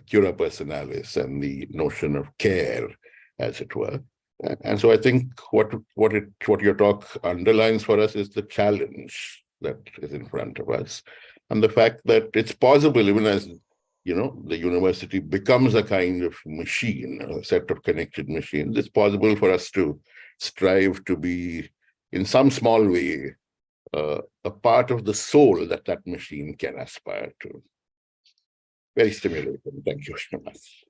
cura personalis and the notion of care, as it were. And so I think what your talk underlines for us is the challenge that is in front of us, and the fact that it's possible, even as the university becomes a kind of machine, a set of connected machines, it's possible for us to strive to be, in some small way, a part of the soul that that machine can aspire to. Very stimulating. Thank you so much.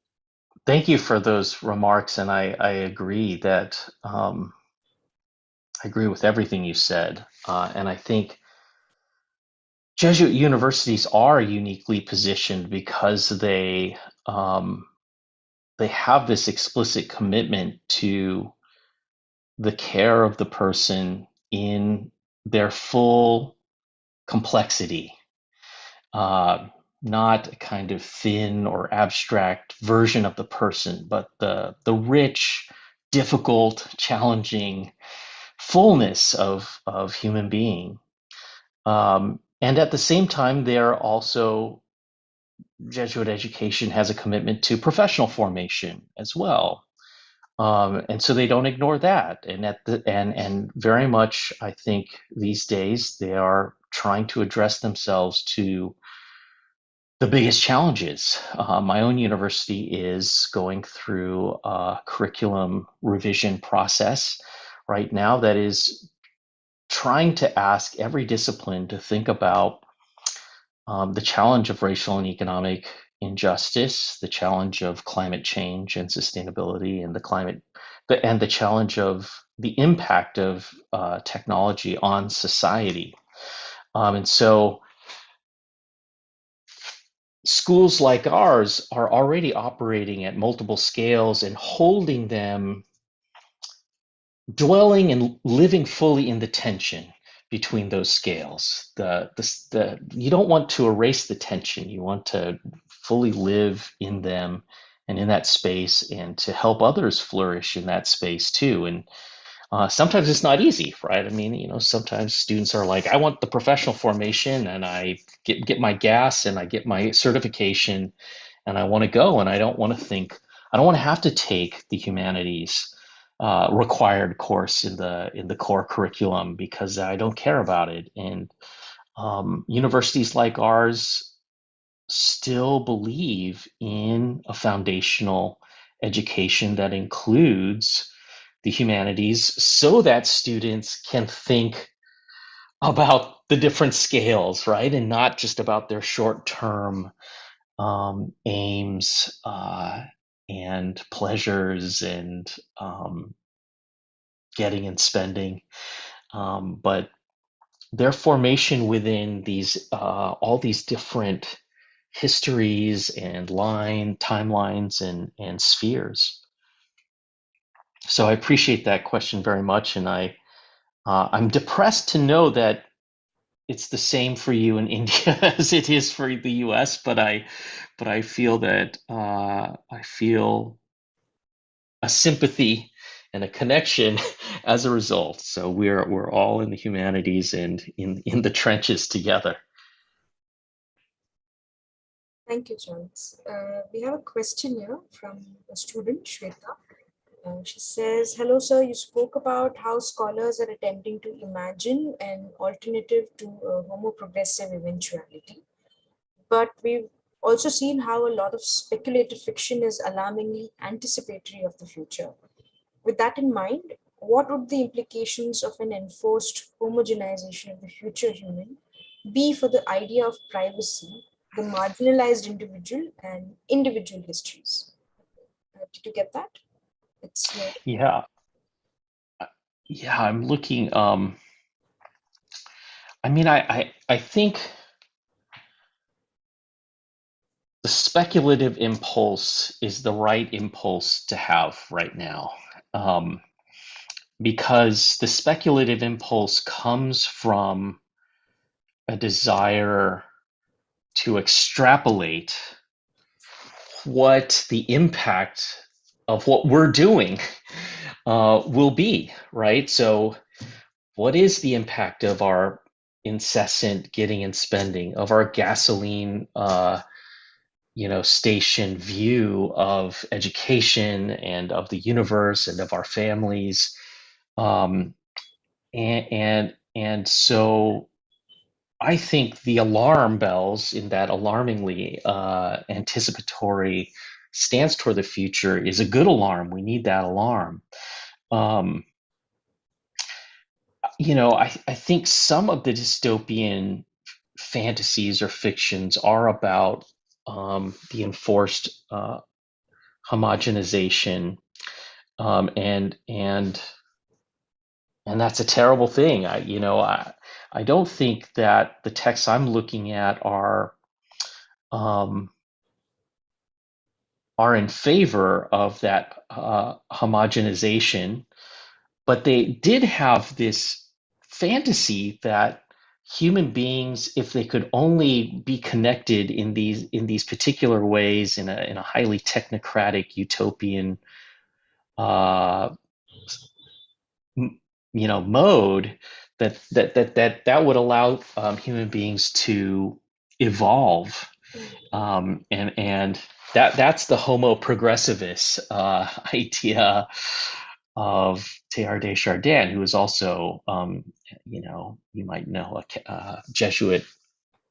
Thank you for those remarks, and I agree that I agree with everything you said, and I think Jesuit universities are uniquely positioned because they have this explicit commitment to the care of the person in their full complexity, uh, not a kind of thin or abstract version of the person, but the rich, difficult, challenging fullness of human being. And at the same time, they're also Jesuit education has a commitment to professional formation as well. And so they don't ignore that. And very much, I think these days they are trying to address themselves to the biggest challenges. My own university is going through a curriculum revision process right now that is trying to ask every discipline to think about the challenge of racial and economic injustice, the challenge of climate change and sustainability, and the challenge of the impact of technology on society. And so schools like ours are already operating at multiple scales and holding them, dwelling and living fully in the tension between those scales. You don't want to erase the tension. You want to fully live in them and in that space, and to help others flourish in that space too. And sometimes it's not easy, right? I mean, sometimes students are like, I want the professional formation, and I get my gas and I get my certification, and I want to go, and I don't want to have to take the humanities required course in the core curriculum because I don't care about it. And universities like ours still believe in a foundational education that includes the humanities so that students can think about the different scales, right? And not just about their short-term aims and pleasures and getting and spending, but their formation within these all these different histories and timelines and spheres. So I appreciate that question very much, and I'm depressed to know that it's the same for you in India as it is for the US, but I feel that I feel a sympathy and a connection as a result. So we're all in the humanities and in the trenches together. Thank you, Charles. We have a question here from a student, Shweta. She says, hello, sir. You spoke about how scholars are attempting to imagine an alternative to a homo-progressive eventuality. But we've also seen how a lot of speculative fiction is alarmingly anticipatory of the future. With that in mind, what would the implications of an enforced homogenization of the future human be for the idea of privacy, the marginalized individual, and individual histories? Did you get that? It's your. Yeah, yeah. I'm looking. I mean, I think the speculative impulse is the right impulse to have right now. Because the speculative impulse comes from a desire to extrapolate what the impact of what we're doing will be, right? So, what is the impact of our incessant getting and spending, of our gasoline, station view of education and of the universe and of our families, um, and so I think the alarm bells in that alarmingly anticipatory stance toward the future is a good alarm. We need that alarm. Um, I think some of the dystopian fantasies or fictions are about the enforced homogenization, and that's a terrible thing. I don't think that the texts I'm looking at um, are in favor of that homogenization, but they did have this fantasy that human beings, if they could only be connected in these particular ways, in a highly technocratic utopian uh, mode, that would allow human beings to evolve, and that's the homo progressivus idea of Teilhard de Chardin, who is also you might know, a Jesuit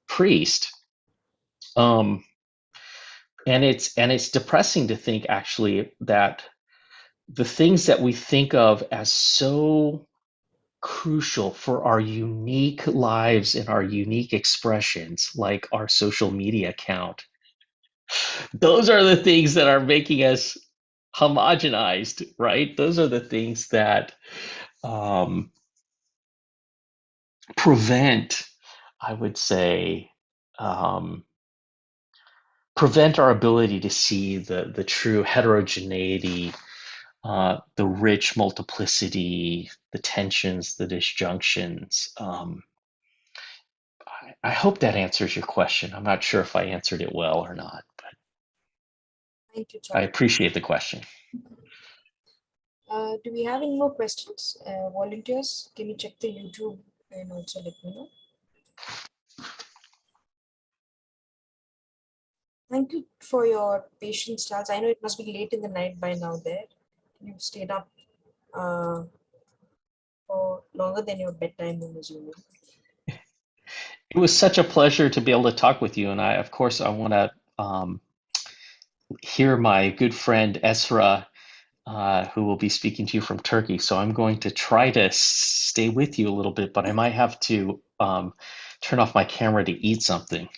priest. And it's depressing to think, actually, that the things that we think of as so crucial for our unique lives and our unique expressions, like our social media account, those are the things that are making us homogenized, right? Those are the things that um, prevent, I would say, um, prevent our ability to see the true heterogeneity, the rich multiplicity, the tensions, the disjunctions. I hope that answers your question. I'm not sure if I answered it well or not, but Thank you, I Charles. appreciate the question. Do we have any more questions? Volunteers, can you check the YouTube and also let me know? Thank you for your patience, Charles. I know it must be late in the night by now there. You stayed up for longer than your bedtime, I'm assuming. It was such a pleasure to be able to talk with you, and I want to hear my good friend Esra, who will be speaking to you from Turkey. So I'm going to try to stay with you a little bit, but I might have to turn off my camera to eat something.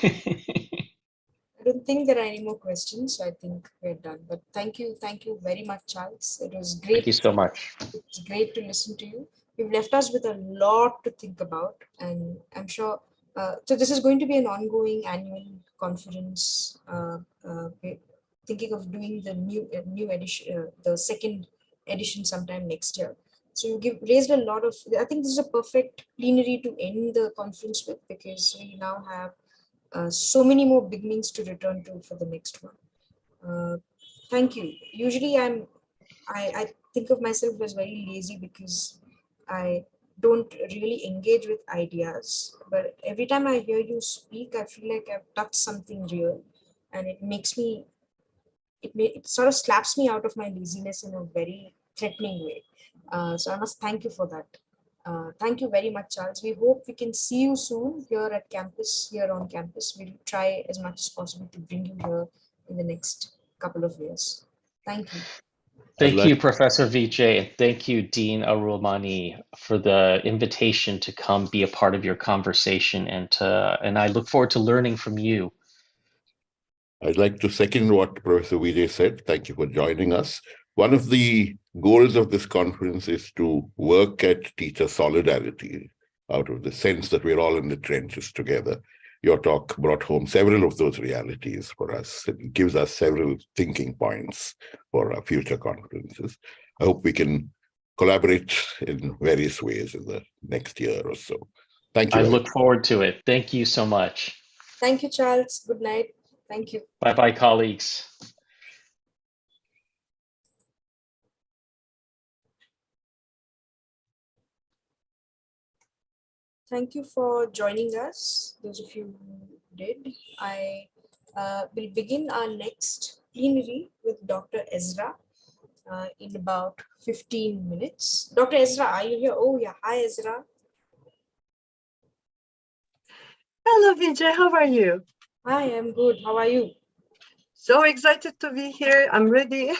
I don't think there are any more questions, so I think we're done. But thank you very much, Charles. It was great. Thank you so much. It's great to listen to you. You've left us with a lot to think about, and I'm sure. So this is going to be an ongoing annual conference. We're thinking of doing the new edition, the second edition, sometime next year. So you raised a lot of, I think this is a perfect plenary to end the conference with, because we now have so many more beginnings to return to for the next one. Thank you. Usually I think of myself as very lazy because I don't really engage with ideas. But every time I hear you speak, I feel like I've touched something real, and it makes me, it sort of slaps me out of my laziness in a very threatening way. So I must thank you for that. Thank you very much, Charles. We hope we can see you soon here at campus, here on campus. We'll try as much as possible to bring you here in the next couple of years. Thank you. Thank you, Professor Vijay, and thank you, Dean Arulmani, for the invitation to come be a part of your conversation, and I look forward to learning from you. I'd like to second what Professor Vijay said. Thank you for joining us. One of the goals of this conference is to work at teacher solidarity out of the sense that we're all in the trenches together. Your talk brought home several of those realities for us. It gives us several thinking points for our future conferences. I hope we can collaborate in various ways in the next year or so. Thank you. I look forward to it. Thank you so much. Thank you, Charles. Good night. Thank you. Bye-bye, colleagues. Thank you for joining us, those of you who did. I will begin our next plenary with Dr. Esra in about 15 minutes. Dr. Esra, are you here? Oh, yeah. Hi, Esra. Hello, Vijay. How are you? Hi, I'm good. How are you? So excited to be here. I'm ready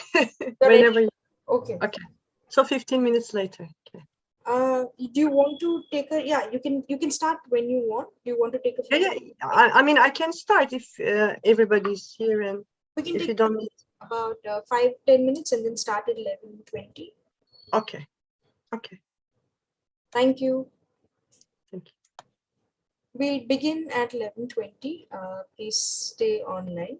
whenever you... Okay. Okay. So 15 minutes later. Okay. Do you want to take a, yeah, you can start when you want. Do you want to take a Yeah, I mean, I can start if everybody's here, and we can if take you don't need... about 5-10 minutes and then start at 11:20. Okay. Okay. Thank you. Thank you. We'll begin at 11:20. Please stay online.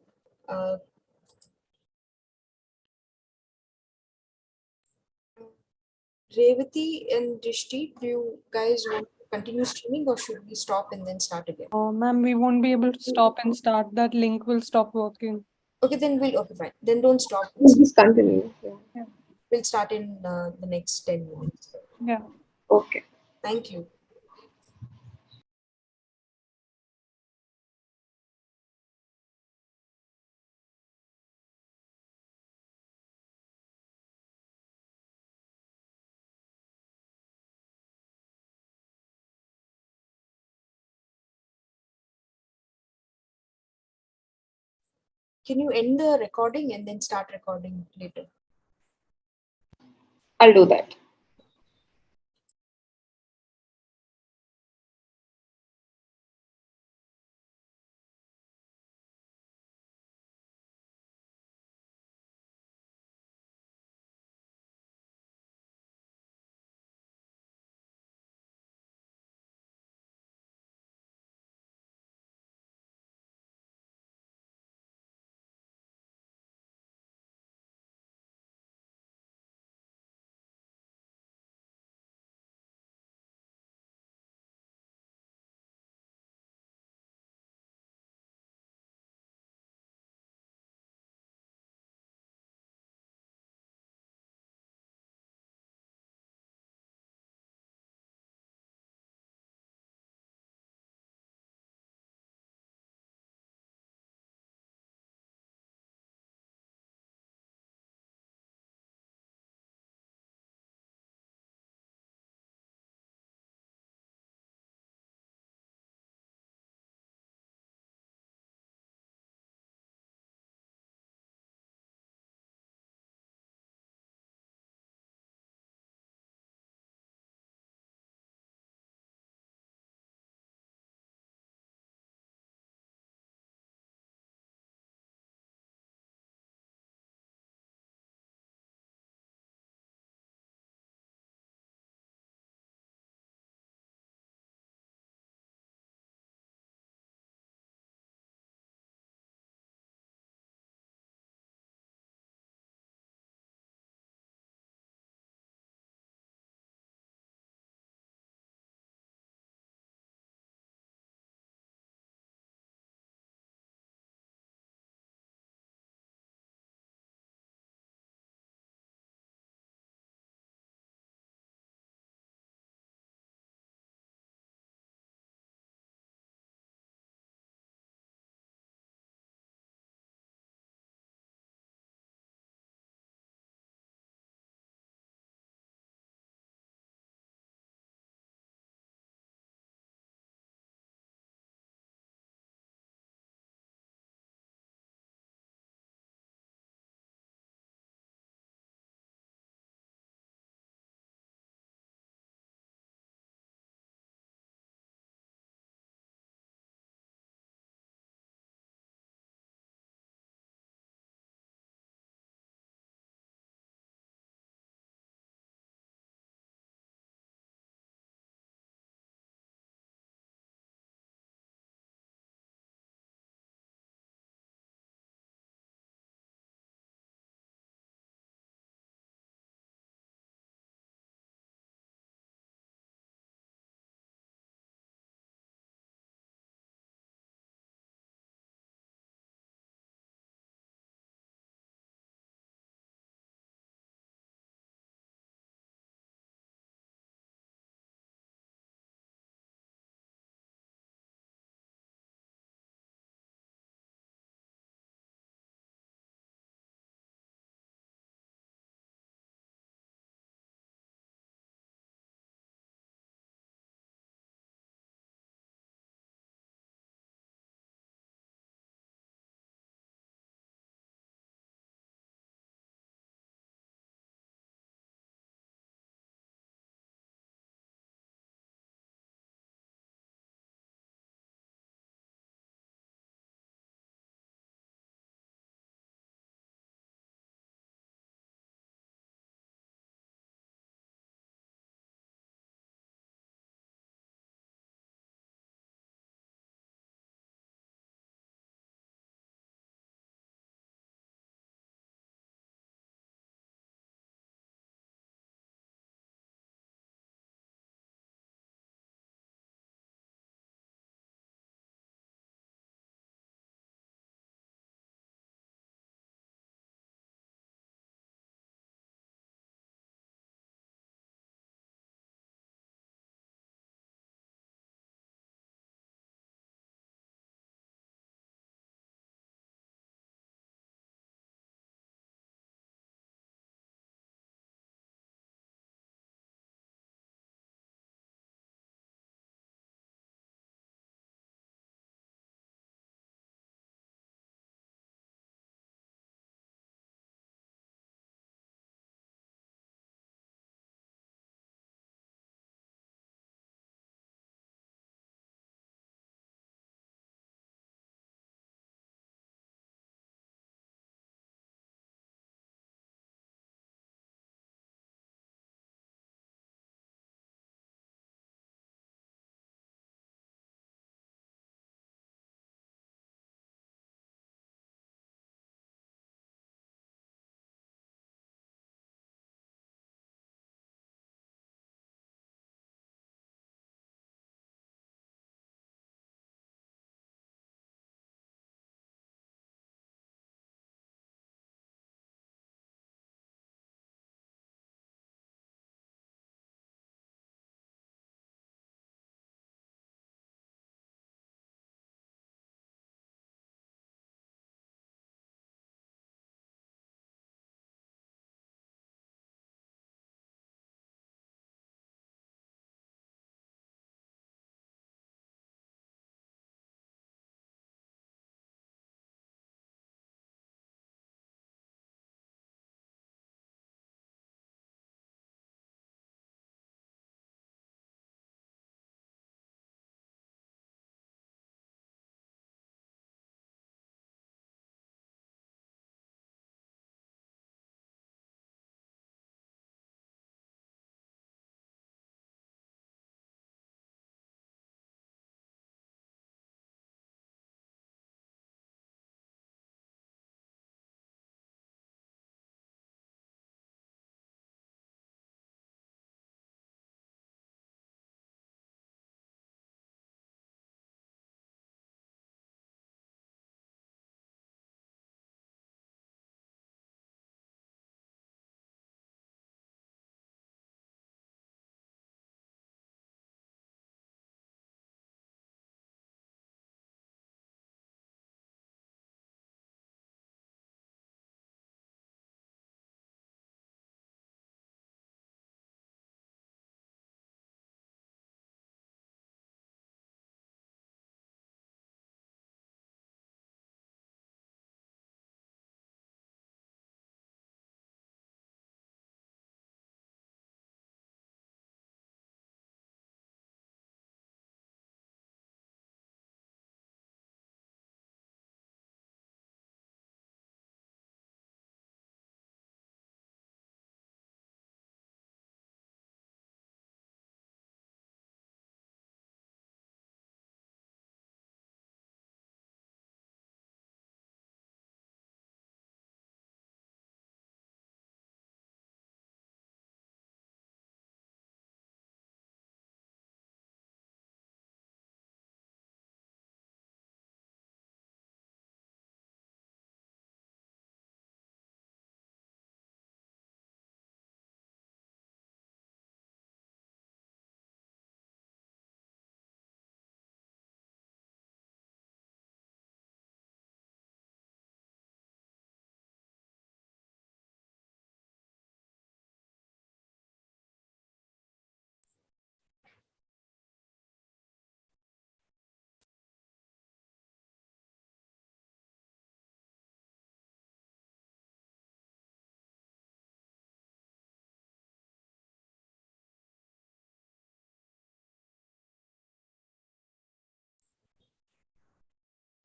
Revati and Drishti, do you guys want to continue streaming or should we stop and then start again? Ma'am, we won't be able to stop and start. That link will stop working. Okay, then okay, fine. Then don't stop. Just continue. Yeah. We'll start in the next 10 minutes. Yeah. Okay. Thank you. Can you end the recording and then start recording later? I'll do that.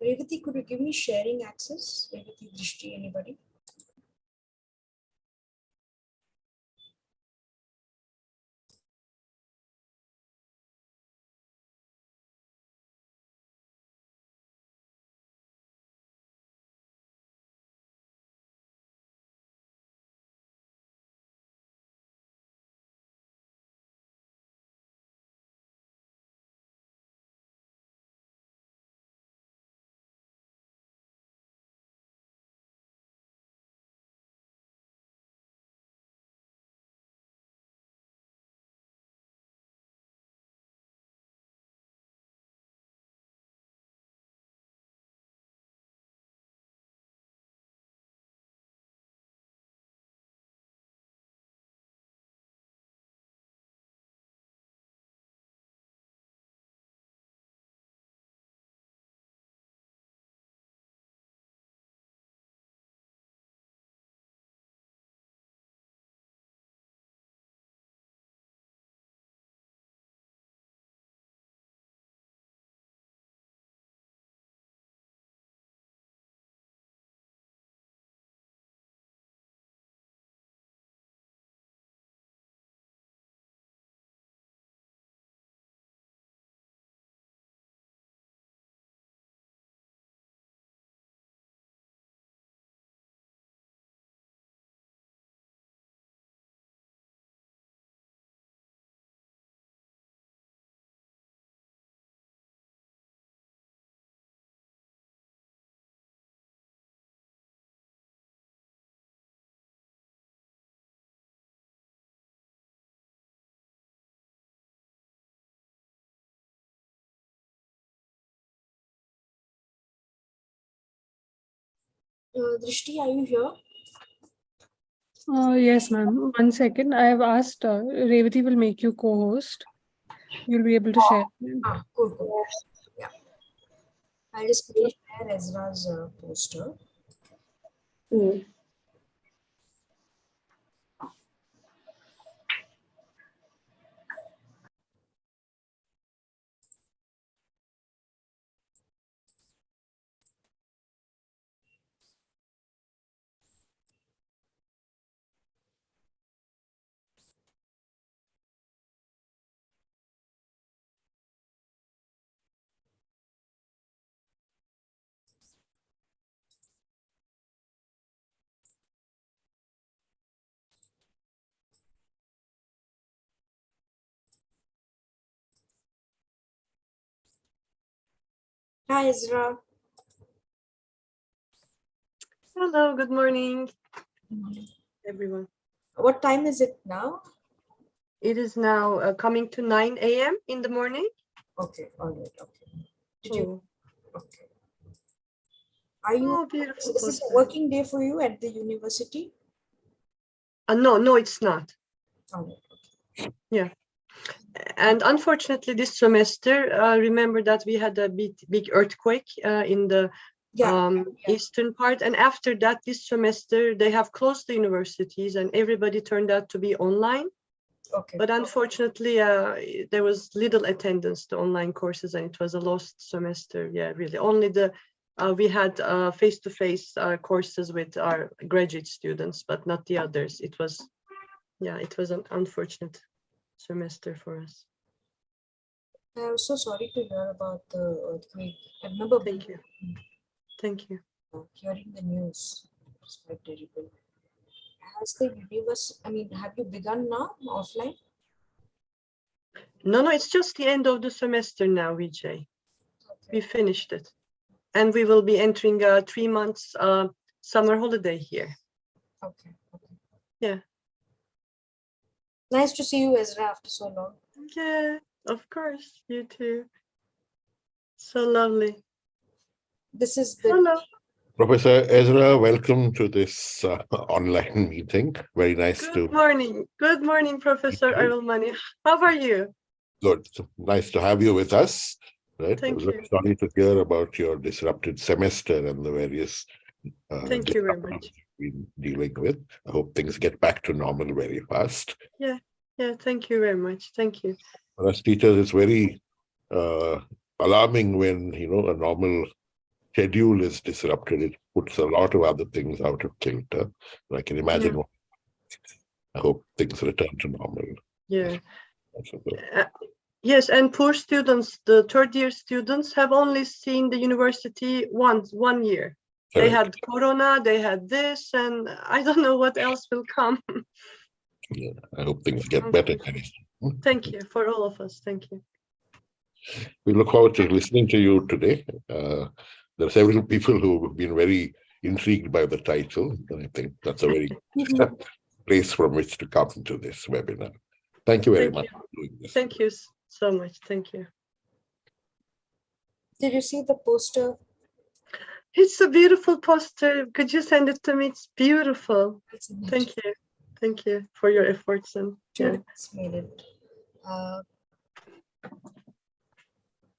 Revati, could you give me sharing access? Revati, Drishti, anybody? Drishti, are you here? Yes, ma'am. 1 second. I have asked Revati will make you co-host. You'll be able to share. Cool. Yeah. I'll just quickly share Ezra's poster. Hi, Ezra. Hello, good morning, everyone. What time is it now? It is now coming to 9 a.m. in the morning. Okay, all right, okay. Did Oh. you? Okay. Are you? Oh, beautiful Is this a poster. working day for you at the university? No, it's not. All right, okay. Yeah. And unfortunately, this semester, remember that we had a big earthquake in the eastern part. And after that, this semester, they have closed the universities and everybody turned out to be online. Okay. But unfortunately, there was little attendance to online courses and it was a lost semester. Yeah, really. Only we had face-to-face courses with our graduate students, but not the others. It was an unfortunate semester for us. I'm so sorry to hear about the earthquake. I remember Thank you. Hearing the news. It's quite terrible. Has the universe, have you begun now offline? No, it's just the end of the semester now, Vijay. Okay. We finished it. And we will be entering 3 months summer holiday here. Okay. Yeah. Nice to see you, Ezra, after so long. Yeah, of course. You too. So lovely. This is the... Hello. Professor Ezra, welcome to this online meeting. Very nice Good morning. Good morning, Professor Arulmani. How are you? Good. Nice to have you with us. Right? Thank you. Sorry to hear about your disrupted semester and the various Thank you very much. we've been dealing with. I hope things get back to normal very fast. Yeah, thank you very much. Thank you. For us teachers, it's very alarming when, a normal schedule is disrupted, it puts a lot of other things out of kilter. I can imagine. I hope things return to normal. Yeah. Yes, and poor students, the third-year students, have only seen the university one year. They had Corona, they had this, and I don't know what else will come. Yeah, I hope things get better. Thank you for all of us. Thank you. We look forward to listening to you today. There are several people who have been very intrigued by the title. I think that's a very good place from which to come to this webinar. Thank you very much for doing this. Thank you so much. Thank you. Did you see the poster? It's a beautiful poster. Could you send it to me? It's beautiful. Thank you. Thank you for your efforts. And made it.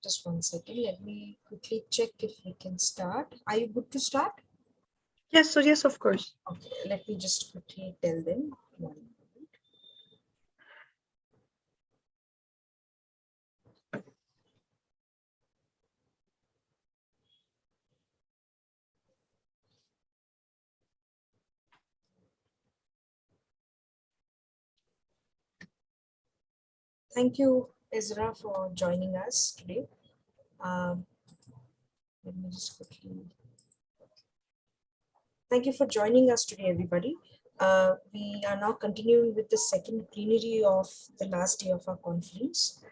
Just 1 second. Let me quickly check if we can start. Are you good to start? Yes. So yes, of course. Okay. Let me just quickly tell them. Thank you, Esra, for joining us today. Let me just quickly. Thank you for joining us today, everybody. We are now continuing with the second plenary of the last day of our conference.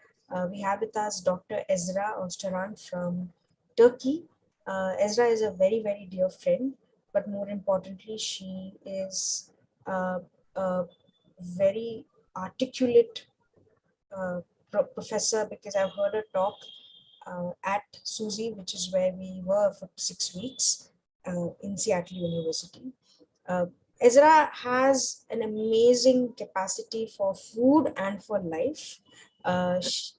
We have with us Dr. Esra Öztarhan from Turkey. Esra is a very, very dear friend, but more importantly, she is a very articulate professor, because I've heard her talk at SUSY, which is where we were for 6 weeks in Seattle University. Esra has an amazing capacity for food and for life.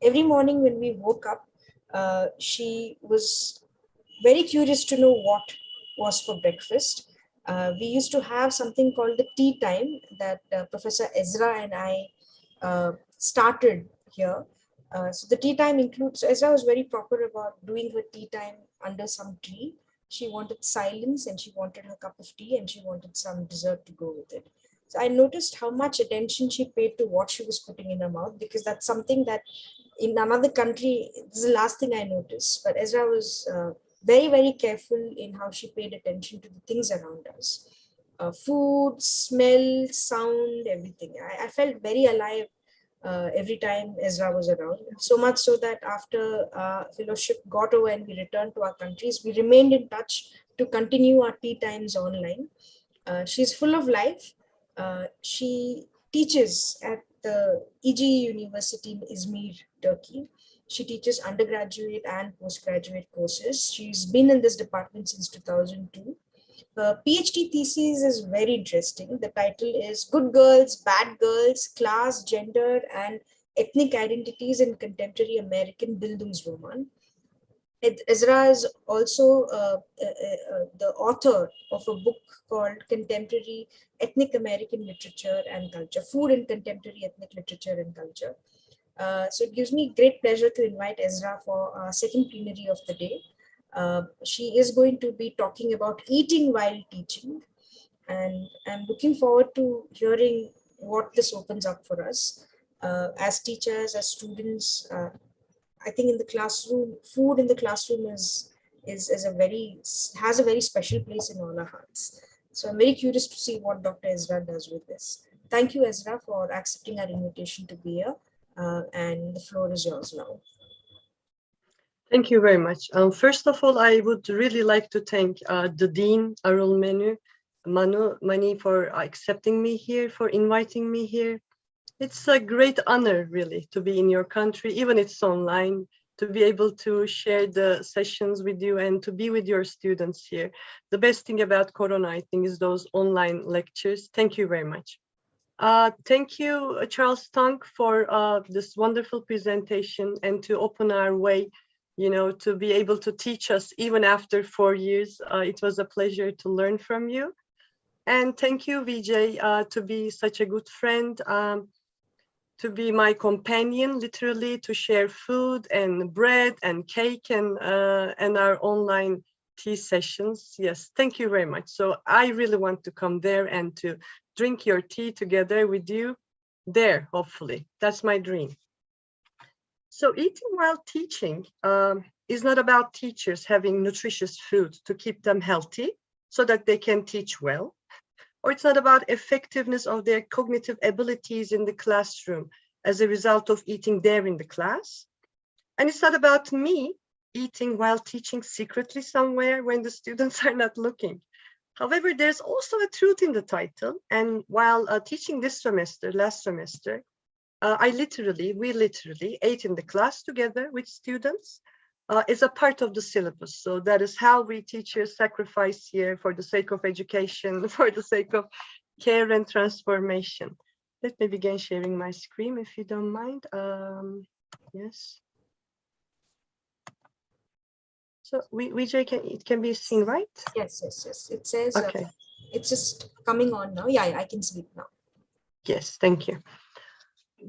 Every morning when we woke up, she was very curious to know what was for breakfast. We used to have something called the tea time that Professor Esra and I started here. So the tea time includes, so Esra was very proper about doing her tea time under some tree. She wanted silence and she wanted her cup of tea and she wanted some dessert to go with it. So I noticed how much attention she paid to what she was putting in her mouth, because that's something that in another country, this is the last thing I noticed. But Esra was very, very careful in how she paid attention to the things around us. Food, smell, sound, everything. I felt very alive every time Esra was around. So much so that after fellowship got over and we returned to our countries, we remained in touch to continue our tea times online. She's full of life. She teaches at the EGE University in Izmir, Turkey. She teaches undergraduate and postgraduate courses. She's been in this department since 2002. Her PhD thesis is very interesting. The title is Good Girls, Bad Girls, Class, Gender, and Ethnic Identities in Contemporary American Bildungsroman. Esra is also the author of a book called Contemporary Ethnic American Literature and Culture, Food in Contemporary Ethnic Literature and Culture. So it gives me great pleasure to invite Esra for our second plenary of the day. She is going to be talking about eating while teaching, and I'm looking forward to hearing what this opens up for us. As teachers, as students, I think in the classroom, food in the classroom has a very special place in all our hearts. So I'm very curious to see what Dr. Esra does with this. Thank you, Esra, for accepting our invitation to be here, and the floor is yours now. Thank you very much. First of all, I would really like to thank the Dean, Arul Mani, for accepting me here, for inviting me here. It's a great honor, really, to be in your country, even it's online, to be able to share the sessions with you and to be with your students here. The best thing about Corona, I think, is those online lectures. Thank you very much. Thank you, Charles Tung, for this wonderful presentation and to open our way, to be able to teach us even after 4 years. It was a pleasure to learn from you. And thank you, Vijay, to be such a good friend, to be my companion, literally, to share food and bread and cake and our online tea sessions. Yes, thank you very much. So I really want to come there and to drink your tea together with you there, hopefully. That's my dream. So eating while teaching is not about teachers having nutritious food to keep them healthy so that they can teach well, or it's not about effectiveness of their cognitive abilities in the classroom as a result of eating there in the class. And it's not about me eating while teaching secretly somewhere when the students are not looking. However, there's also a truth in the title. And while teaching this semester, last semester, we literally ate in the class together with students as a part of the syllabus. So that is how we teachers sacrifice here for the sake of education, for the sake of care and transformation. Let me begin sharing my screen if you don't mind. Yes. So Vijay, it can be seen, right? Yes, yes, yes. It says, okay. It's just coming on now. Yeah, I can see it now. Yes, thank you.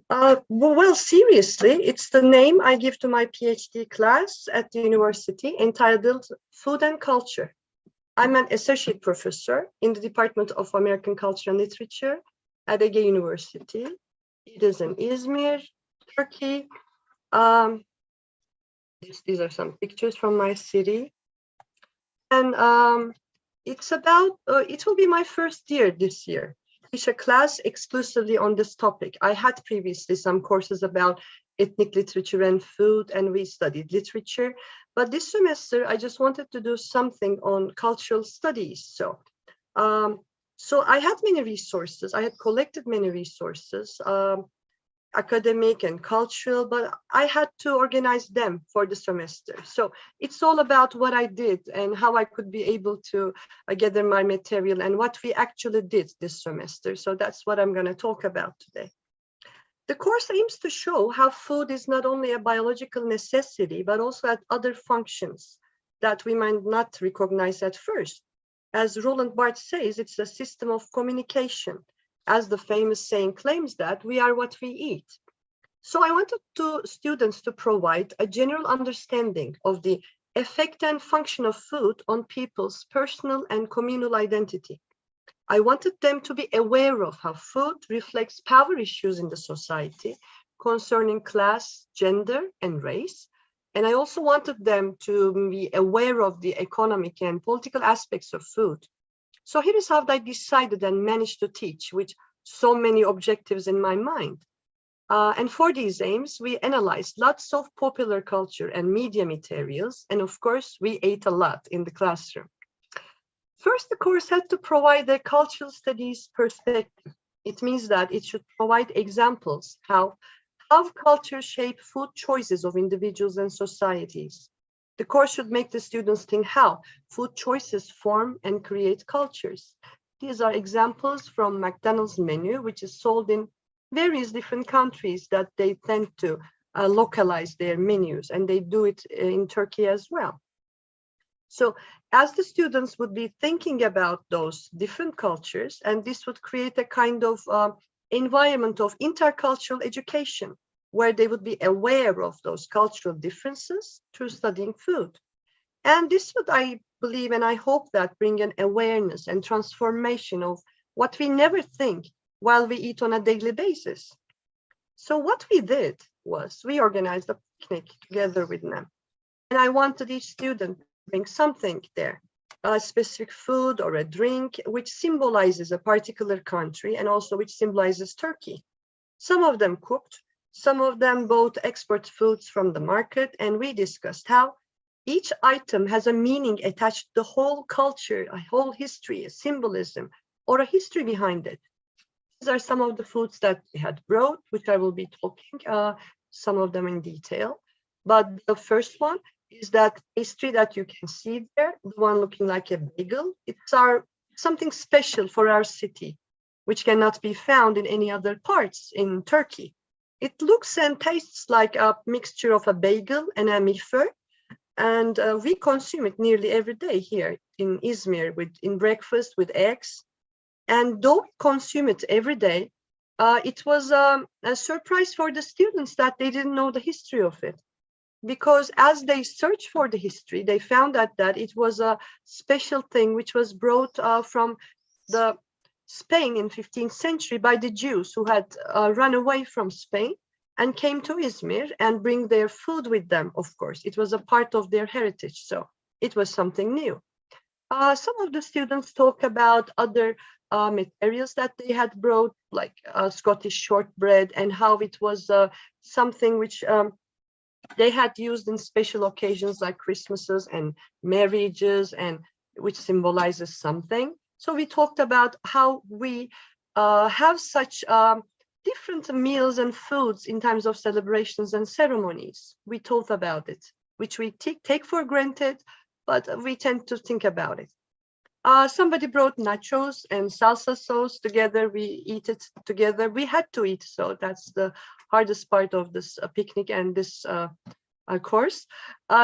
Well, seriously, it's the name I give to my PhD class at the university entitled Food and Culture. I'm an associate professor in the Department of American Culture and Literature at Ege University. It is in Izmir, Turkey. These are some pictures from my city. And it's about, it will be my first year this year. Teach a class exclusively on this topic. I had previously some courses about ethnic literature and food, and we studied literature. But this semester, I just wanted to do something on cultural studies. So I had many resources. I had collected many resources, academic and cultural, but I had to organize them for the semester. So it's all about what I did and how I could be able to gather my material and what we actually did this semester. So that's what I'm going to talk about today. The course aims to show how food is not only a biological necessity, but also has other functions that we might not recognize at first. As Roland Barthes says, it's a system of communication. As the famous saying claims that we are what we eat. So I wanted students to provide a general understanding of the effect and function of food on people's personal and communal identity. I wanted them to be aware of how food reflects power issues in the society concerning class, gender, and race. And I also wanted them to be aware of the economic and political aspects of food. So here is how I decided and managed to teach with so many objectives in my mind. And for these aims, we analyzed lots of popular culture and media materials. And of course, we ate a lot in the classroom. First, the course had to provide a cultural studies perspective. It means that it should provide examples how culture shape food choices of individuals and societies. The course should make the students think how food choices form and create cultures. These are examples from McDonald's menu, which is sold in various different countries that they tend to localize their menus, and they do it in Turkey as well. So as the students would be thinking about those different cultures, and this would create a kind of environment of intercultural education, where they would be aware of those cultural differences through studying food. And this would, I believe, and I hope that bring an awareness and transformation of what we never think while we eat on a daily basis. So what we did was we organized a picnic together with them. And I wanted each student to bring something there, a specific food or a drink, which symbolizes a particular country and also which symbolizes Turkey. Some of them cooked, some of them bought export foods from the market, and we discussed how each item has a meaning attached to the whole culture, a whole history, a symbolism, or a history behind it. These are some of the foods that we had brought, which I will be talking some of them in detail. But the first one is that pastry that you can see there, the one looking like a bagel. It's something special for our city, which cannot be found in any other parts in Turkey. It looks and tastes like a mixture of a bagel and a milföy, and we consume it nearly every day here in Izmir in breakfast with eggs. And though we consume it every day, it was a surprise for the students that they didn't know the history of it. because as they searched for the history, they found out that it was a special thing which was brought from the Spain in 15th century by the Jews who had run away from Spain and came to Izmir and bring their food with them, of course. It was a part of their heritage, so it was something new. Some of the students talk about other materials that they had brought, like Scottish shortbread, and how it was something which they had used in special occasions like Christmases and marriages, and which symbolizes something. So we talked about how we have such different meals and foods in times of celebrations and ceremonies. We talked about it, which we take for granted, but we tend to think about it. Somebody brought nachos and salsa sauce together. We eat it together. We had to eat, so that's the hardest part of this picnic and this course.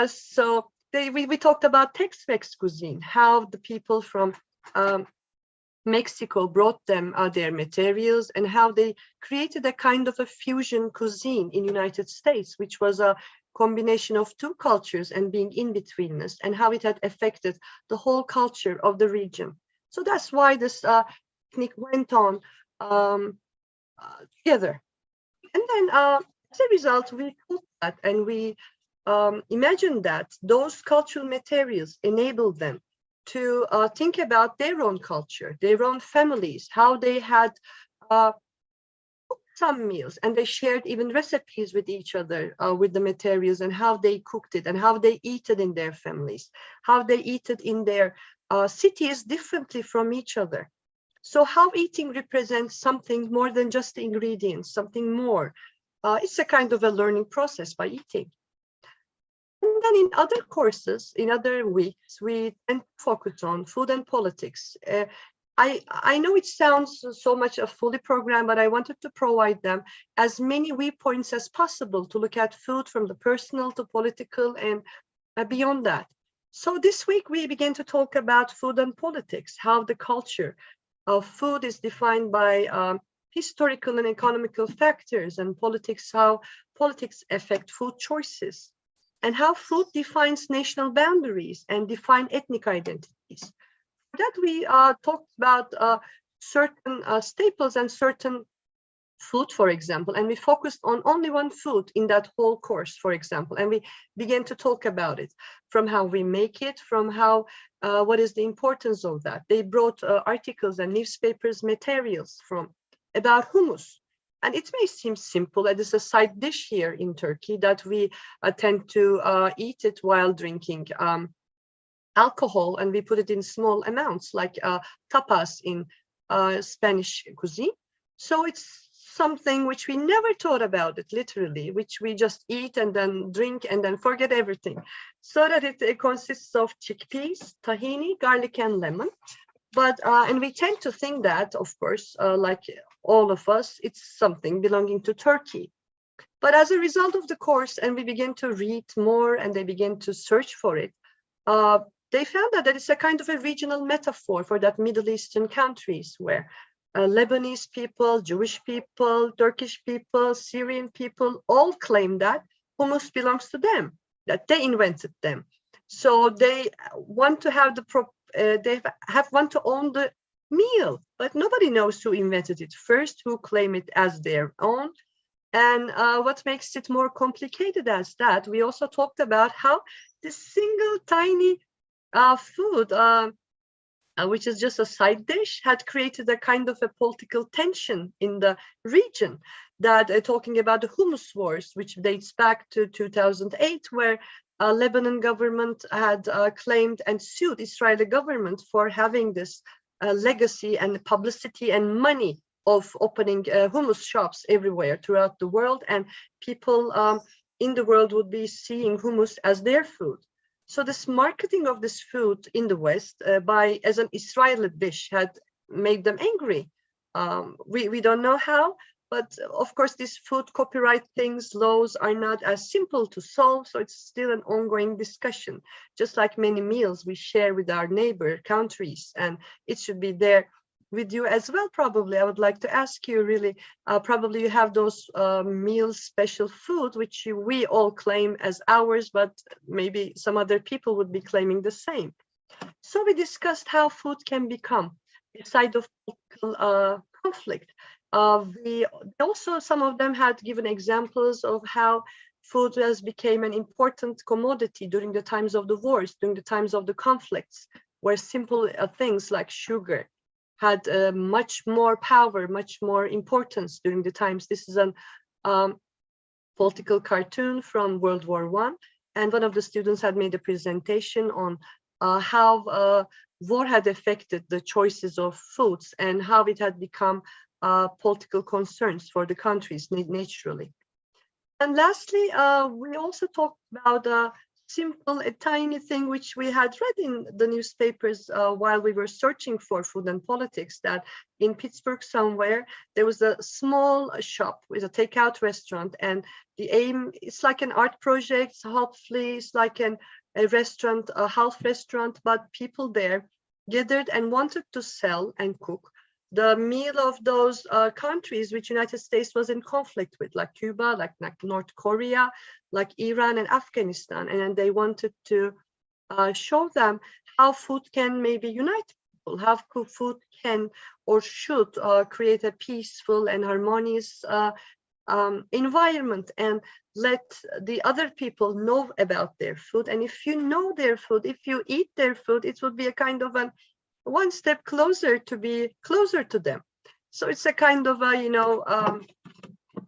So we talked about Tex-Mex cuisine, how the people from Mexico brought them their materials, and how they created a kind of a fusion cuisine in United States, which was a combination of two cultures and being in betweenness, and how it had affected the whole culture of the region. So that's why this picnic went on together. And then as a result, we thought that, and we imagined that those cultural materials enabled them to think about their own culture, their own families, how they had some meals, and they shared even recipes with each other with the materials, and how they cooked it, and how they eat it in their families, how they eat it in their cities differently from each other. So how eating represents something more than just the ingredients, something more. It's a kind of a learning process by eating. And then in other courses, in other weeks, we tend to focus on food and politics. I know it sounds so much a fully program, but I wanted to provide them as many viewpoints as possible to look at food from the personal to political and beyond that. So this week we began to talk about food and politics, how the culture of food is defined by historical and economical factors, and politics, how politics affect food choices, and how food defines national boundaries and define ethnic identities. For that, we talked about certain staples and certain food, for example, and we focused on only one food in that whole course, for example, and we began to talk about it, from how we make it, from how, what is the importance of that. They brought articles and newspapers, materials from about hummus. And it may seem simple, it is a side dish here in Turkey that we tend to eat it while drinking alcohol, and we put it in small amounts, like tapas in Spanish cuisine. So it's something which we never thought about it, literally, which we just eat and then drink and then forget everything. So that it consists of chickpeas, tahini, garlic, and lemon. But and we tend to think that, of course, like all of us, it's something belonging to Turkey. But as a result of the course, and we began to read more, and they began to search for it, they found that it's a kind of a regional metaphor for that Middle Eastern countries, where Lebanese people, Jewish people, Turkish people, Syrian people all claim that hummus belongs to them, that they invented them. So they want to have want to own the meal, but nobody knows who invented it first, who claim it as their own. And what makes it more complicated as that, we also talked about how this single tiny food, which is just a side dish, had created a kind of a political tension in the region, that talking about the hummus wars, which dates back to 2008, where Lebanon government had claimed and sued Israeli government for having this legacy and publicity and money of opening hummus shops everywhere throughout the world, and people in the world would be seeing hummus as their food. So this marketing of this food in the West as an Israeli dish had made them angry. We don't know how, but of course these food copyright things, laws are not as simple to solve, so it's still an ongoing discussion, just like many meals we share with our neighbor countries, and it should be their with you as well, probably. I would like to ask you really, probably you have those meals, special food, which we all claim as ours, but maybe some other people would be claiming the same. So we discussed how food can become a side of political conflict. We also, some of them had given examples of how food has become an important commodity during the times of the wars, during the times of the conflicts, where simple things like sugar had much more power, much more importance during the times. This is a political cartoon from World War I, and one of the students had made a presentation on how war had affected the choices of foods and how it had become political concerns for the countries naturally. And lastly, we also talked about a simple, a tiny thing which we had read in the newspapers while we were searching for food and politics, that in Pittsburgh somewhere, there was a small shop with a takeout restaurant, and the aim, it's like an art project, hopefully it's like a restaurant, a half restaurant, but people there gathered and wanted to sell and cook the meal of those countries which United States was in conflict with, like Cuba, like North Korea, like Iran and Afghanistan. And then they wanted to show them how food can maybe unite people, how food can or should create a peaceful and harmonious environment and let the other people know about their food. And if you know their food, if you eat their food, it would be a kind of an one step closer to be closer to them. So it's a kind of a,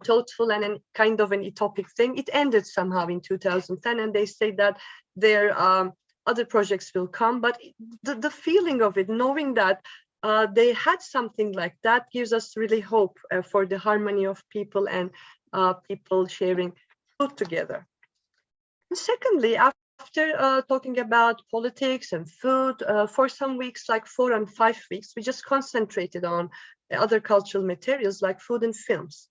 thoughtful and a kind of an utopic thing. It ended somehow in 2010, and they say that their other projects will come. But the feeling of it, knowing that they had something like that, gives us really hope for the harmony of people and people sharing food together. And secondly, after talking about politics and food for some weeks, like 4 and 5 weeks, we just concentrated on other cultural materials like food and films.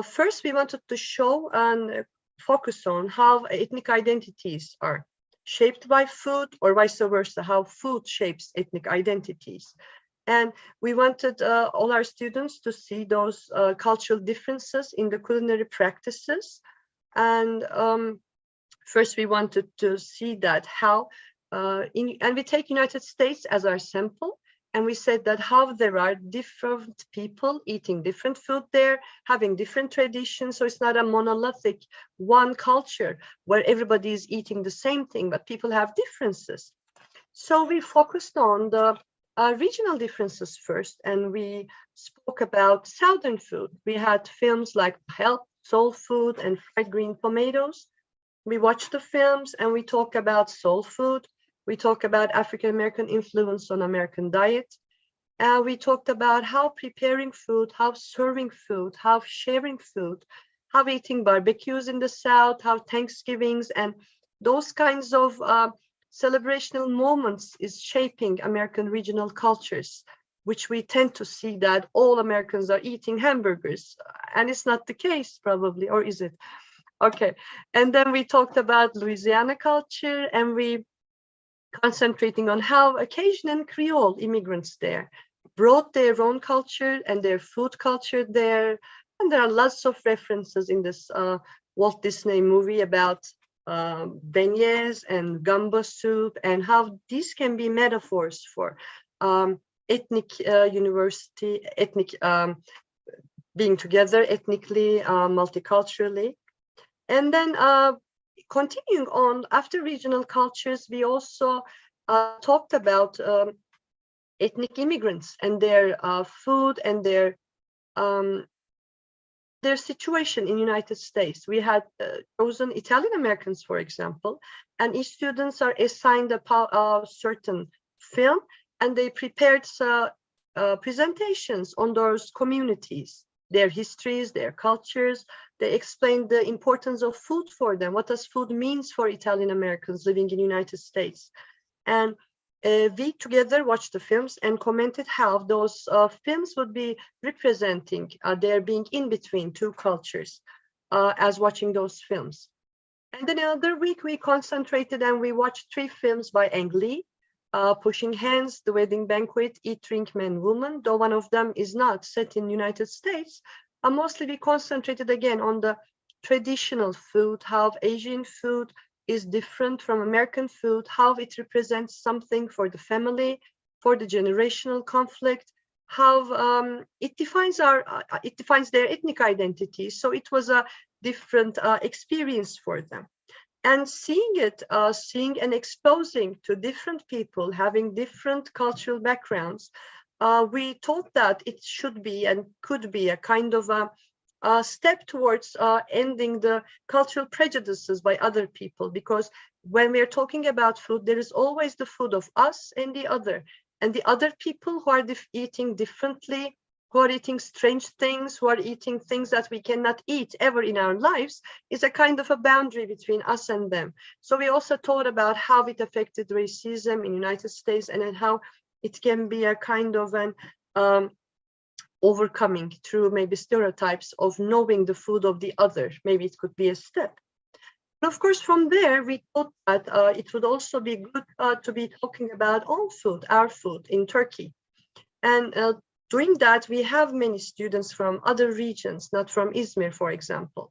First, we wanted to show and focus on how ethnic identities are shaped by food, or vice versa, how food shapes ethnic identities. And we wanted all our students to see those cultural differences in the culinary practices. And first, we wanted to see that how, and we take United States as our sample, and we said that how there are different people eating different food there, having different traditions. So it's not a monolithic one culture where everybody is eating the same thing, but people have differences. So we focused on the regional differences first, and we spoke about Southern food. We had films like Help, Soul Food, and Fried Green Tomatoes. We watch the films and we talk about soul food. We talk about African-American influence on American diet. And we talked about how preparing food, how serving food, how sharing food, how eating barbecues in the South, how Thanksgivings and those kinds of celebrational moments is shaping American regional cultures, which we tend to see that all Americans are eating hamburgers. And it's not the case probably, or is it? Okay, and then we talked about Louisiana culture, and we concentrating on how Cajun and Creole immigrants there brought their own culture and their food culture there. And there are lots of references in this Walt Disney movie about beignets and gumbo soup, and how these can be metaphors for ethnic being together ethnically, multiculturally. And then continuing on, after regional cultures, we also talked about ethnic immigrants and their food and their situation in United States. We had chosen Italian Americans, for example, and each students are assigned a certain film, and they prepared presentations on those communities, their histories, their cultures. They explained the importance of food for them. What does food means for Italian Americans living in the United States? And we together watched the films and commented how those films would be representing their being in between two cultures as watching those films. And then another week we concentrated and we watched 3 films by Ang Lee. pushing hands, the wedding banquet, eat, drink, men, woman, though one of them is not set in United States. Mostly we concentrated again on the traditional food, how Asian food is different from American food, how it represents something for the family, for the generational conflict, how it defines their ethnic identity. So it was a different experience for them. And seeing and exposing to different people having different cultural backgrounds, we thought that it should be and could be a kind of a step towards ending the cultural prejudices by other people. Because when we are talking about food, there is always the food of us and the other people who are eating differently, who are eating strange things, who are eating things that we cannot eat ever in our lives, is a kind of a boundary between us and them. So we also thought about how it affected racism in the United States, and then how it can be a kind of an overcoming through maybe stereotypes of knowing the food of the other. Maybe it could be a step. And of course, from there, we thought that it would also be good to be talking about own food, our food in Turkey. And doing that, we have many students from other regions, not from Izmir, for example,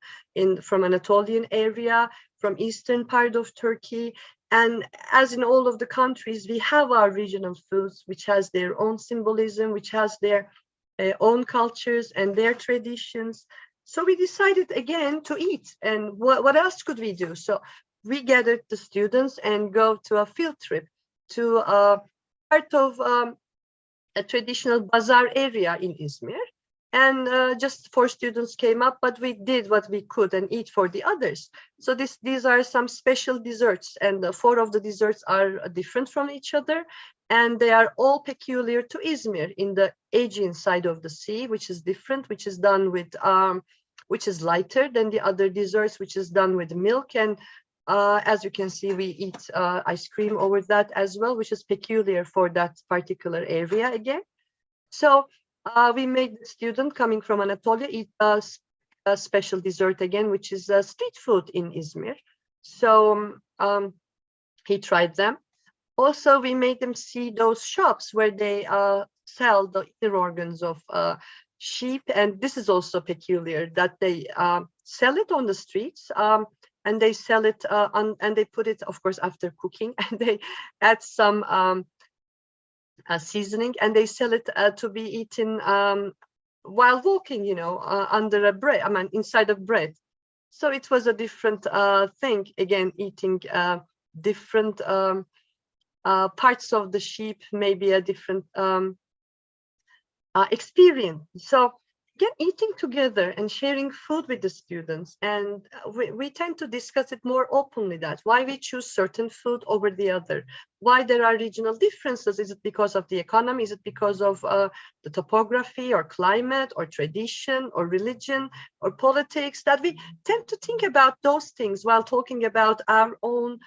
from Anatolian area, from eastern part of Turkey. And as in all of the countries, we have our regional foods, which has their own symbolism, which has their own cultures and their traditions. So we decided again to eat. And what else could we do? So we gathered the students and go to a field trip to part of a traditional bazaar area in Izmir. And just 4 students came up, but we did what we could and eat for the others. So these are some special desserts, and 4 of the desserts are different from each other. And they are all peculiar to Izmir in the Aegean side of the sea, which is different, which is done with, which is lighter than the other desserts, which is done with milk. And as you can see, we eat ice cream over that as well, which is peculiar for that particular area again. So we made the student coming from Anatolia eat a special dessert again, which is street food in Izmir. So he tried them. Also, we made them see those shops where they sell the inner organs of sheep. And this is also peculiar, that they sell it on the streets. And they sell it and they put it, of course, after cooking, and they add some seasoning, and they sell it to be eaten while walking, under a bread, inside of bread. So it was a different thing, again, eating different parts of the sheep, maybe a different experience. So again, eating together and sharing food with the students, and we tend to discuss it more openly, that why we choose certain food over the other, why there are regional differences. Is it because of the economy? Is it because of the topography or climate or tradition or religion or politics? That we tend to think about those things while talking about our own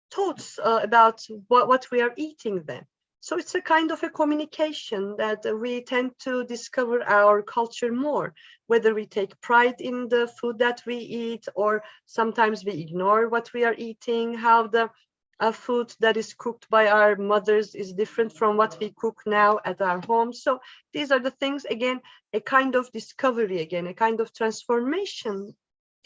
thoughts about what we are eating then. So it's a kind of a communication that we tend to discover our culture more, whether we take pride in the food that we eat, or sometimes we ignore what we are eating, how the food that is cooked by our mothers is different from what we cook now at our home. So these are the things, again, a kind of discovery, again, a kind of transformation.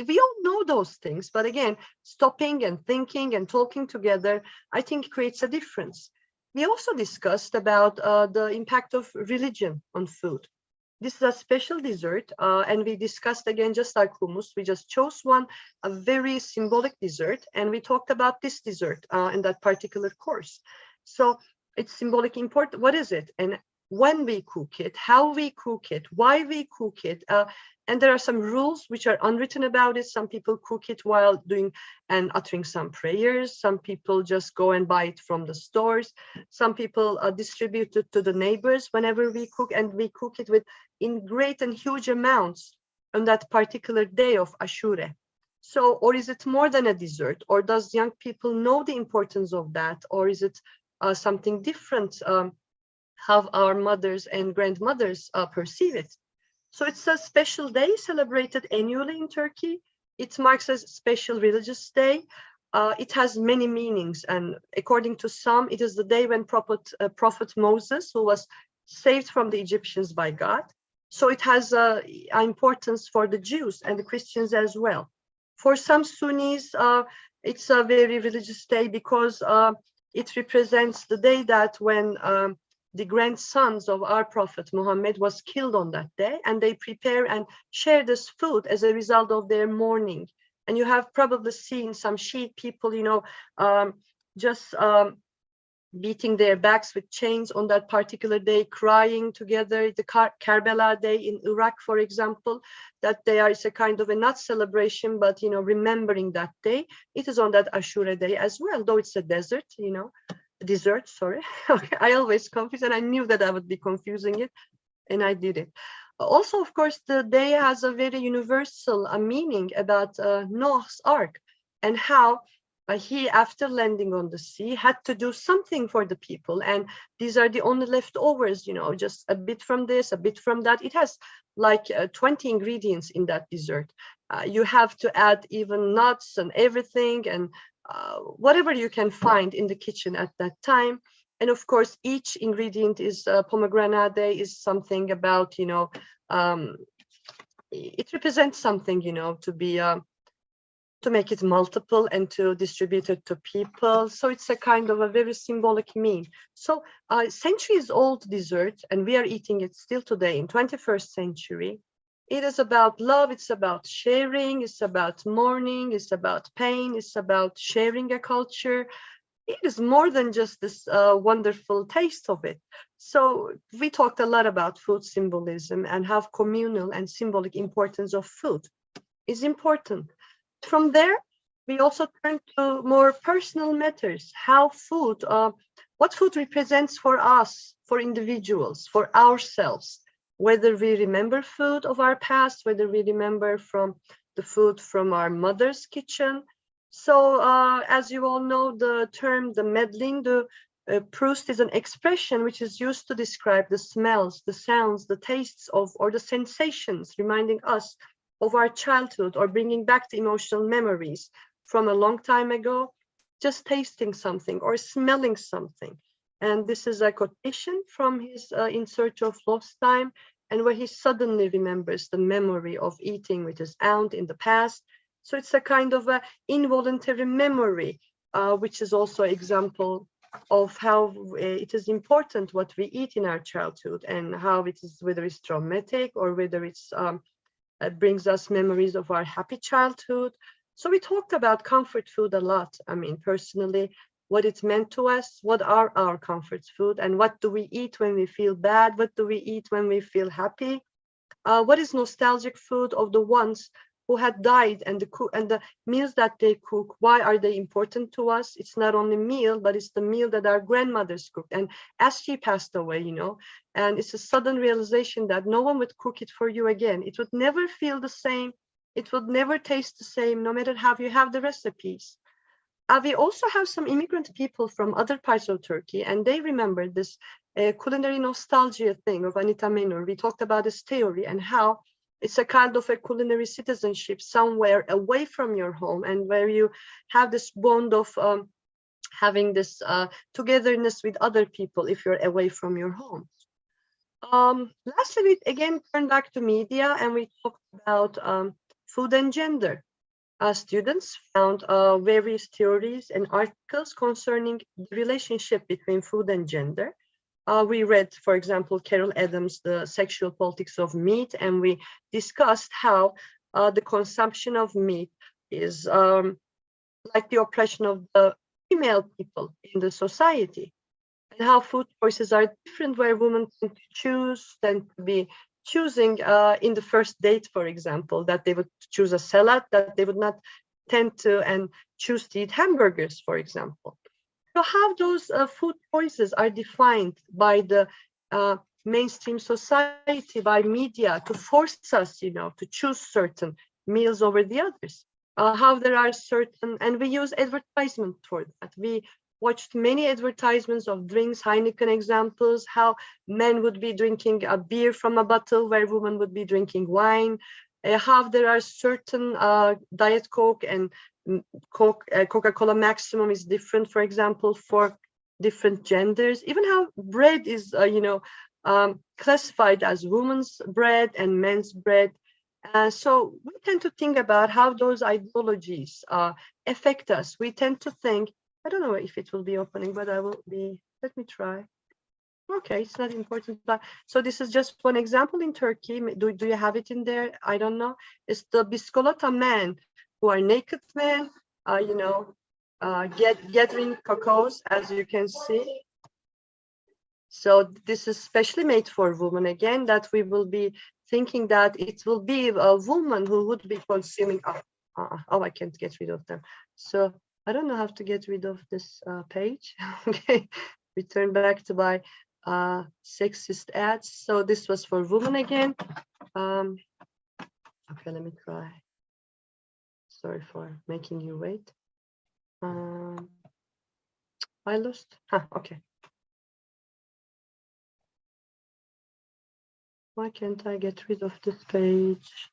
We all know those things, but again, stopping and thinking and talking together, I think creates a difference. We also discussed about the impact of religion on food. This is a special dessert, and we discussed again, just like hummus, we just chose one, a very symbolic dessert, and we talked about this dessert in that particular course. So it's symbolic important. What is it? And when we cook it, how we cook it, why we cook it. And there are some rules which are unwritten about it. Some people cook it while doing and uttering some prayers. Some people just go and buy it from the stores. Some people distribute it to the neighbors whenever we cook, and we cook it in great and huge amounts on that particular day of Ashura. So, or is it more than a dessert? Or does young people know the importance of that? Or is it something different? How our mothers and grandmothers perceive it? So it's a special day celebrated annually in Turkey. It marks a special religious day. it has many meanings. And according to some, it is the day when Prophet Moses, who was saved from the Egyptians by God. So it has importance for the Jews and the Christians as well. For some Sunnis, it's a very religious day because it represents the day that when the grandsons of our Prophet Muhammad was killed on that day, and they prepare and share this food as a result of their mourning. And you have probably seen some Shiite people, just beating their backs with chains on that particular day, crying together. The Karbala Day in Iraq, for example, that day is a kind of a not celebration, but remembering that day. It is on that Ashura Day as well, though it's a dessert, dessert, sorry. Okay, I always confuse, and I knew that I would be confusing it, and I did it. Also, of course, the day has a very universal meaning about Noah's Ark and how he, after landing on the sea, had to do something for the people. And these are the only leftovers, just a bit from this, a bit from that. It has like 20 ingredients in that dessert. You have to add even nuts and everything and whatever you can find in the kitchen at that time. And of course, each ingredient is pomegranate is something about, it represents something, to be to make it multiple and to distribute it to people. So it's a kind of a very symbolic mean. So centuries old dessert, and we are eating it still today in 21st century. It is about love, it's about sharing, it's about mourning, it's about pain, it's about sharing a culture. It is more than just this wonderful taste of it. So we talked a lot about food symbolism and how communal and symbolic importance of food is important. From there, we also turn to more personal matters, how food, what food represents for us, for individuals, for ourselves, whether we remember food of our past, whether we remember from the food from our mother's kitchen. So as you all know, the term, the meddling, the Proust is an expression which is used to describe the smells, the sounds, the tastes of, or the sensations, reminding us of our childhood or bringing back the emotional memories from a long time ago, just tasting something or smelling something. And this is a quotation from his In Search of Lost Time, and where he suddenly remembers the memory of eating with his aunt in the past. So it's a kind of a involuntary memory, which is also an example of how it is important what we eat in our childhood and how it is, whether it's traumatic or whether it's brings us memories of our happy childhood. So we talked about comfort food a lot. I mean, personally, what it meant to us, what are our comfort food, and what do we eat when we feel bad? What do we eat when we feel happy? What is nostalgic food of the ones who had died, and the meals that they cook? Why are they important to us? It's not only meal, but it's the meal that our grandmothers cooked. And as she passed away, and it's a sudden realization that no one would cook it for you again. It would never feel the same. It would never taste the same, no matter how you have the recipes. We also have some immigrant people from other parts of Turkey, and they remember this culinary nostalgia thing of Anita Menor. We talked about this theory and how it's a kind of a culinary citizenship somewhere away from your home, and where you have this bond of having this togetherness with other people if you're away from your home. Lastly, we again turn back to media, and we talked about food and gender. Students found various theories and articles concerning the relationship between food and gender. We read, for example, Carol Adams' The Sexual Politics of Meat, and we discussed how the consumption of meat is like the oppression of the female people in the society, and how food choices are different, where women tend to be choosing in the first date, for example, that they would choose a salad, that they would not tend to and choose to eat hamburgers, for example. So how those food choices are defined by the mainstream society, by media, to force us, to choose certain meals over the others. How there are certain, and we use advertisement for that. We watched many advertisements of drinks, Heineken examples, how men would be drinking a beer from a bottle where women would be drinking wine. how there are certain Diet Coke and Coca-Cola Maximum is different, for example, for different genders, even how bread is, classified as women's bread and men's bread. So we tend to think about how those ideologies affect us. We tend to think, I don't know if it will be opening, but let me try. Okay, it's not important, but so this is just one example in Turkey. Do you have it in there? I don't know. It's the biskolata men, who are naked men, gathering cocoas, as you can see. So this is specially made for women again, that we will be thinking that it will be a woman who would be consuming. I can't get rid of them. So I don't know how to get rid of this page. Okay, return back to my sexist ads. So this was for women again. Okay, let me try. Sorry for making you wait. I lost. Okay. Why can't I get rid of this page?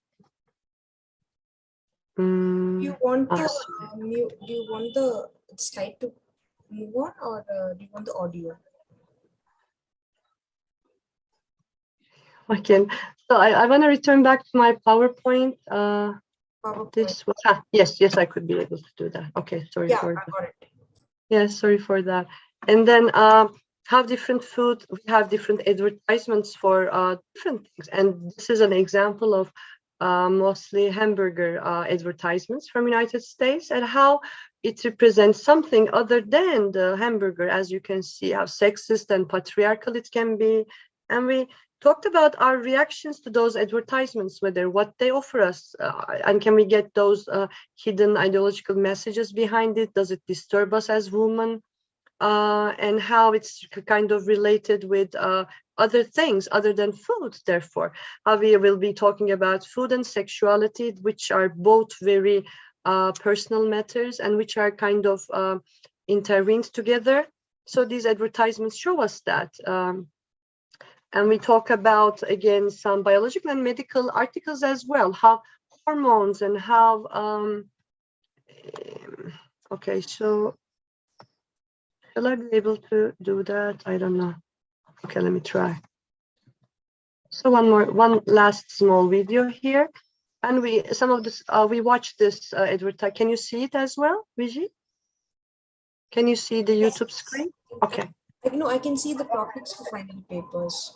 Do you want to mute? Do you want the slide to move on, or do you want the audio? Okay, so I want to return back to my PowerPoint. This was, yes, I could be able to do that. Okay, sorry for that. Got it. Yes, sorry for that. And then how different food, we have different advertisements for different things. And this is an example of mostly hamburger advertisements from United States, and how it represents something other than the hamburger, as you can see how sexist and patriarchal it can be. And we talked about our reactions to those advertisements, whether what they offer us, and can we get those hidden ideological messages behind it? Does it disturb us as women? And how it's kind of related with other things other than food. Therefore, how we will be talking about food and sexuality, which are both very personal matters and which are kind of intertwined together. So these advertisements show us that. And we talk about, again, some biological and medical articles as well, how hormones and how, okay, so will I be able to do that? I don't know. Okay, let me try. So one last small video here. And we watched this advertise. Can you see it as well, Viji? Can you see the YouTube screen? Okay. No, I can see the topics for final papers.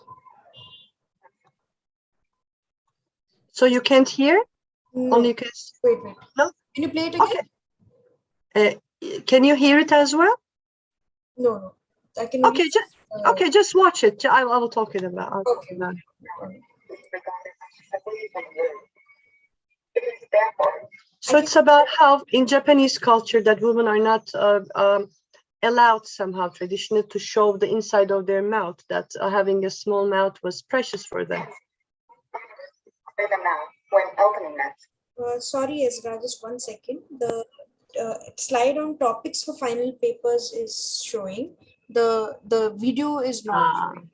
So you can't hear? No. Only you can. Wait. No? Can you play it again? Okay. Can you hear it as well? No. I can. Okay, just watch it. I will talk it about. Okay. So it's about how in Japanese culture that women are not allowed somehow traditionally to show the inside of their mouth, that having a small mouth was precious for them. When opening that. Sorry, Ezra, just 1 second. The slide on topics for final papers is showing. The video is not showing.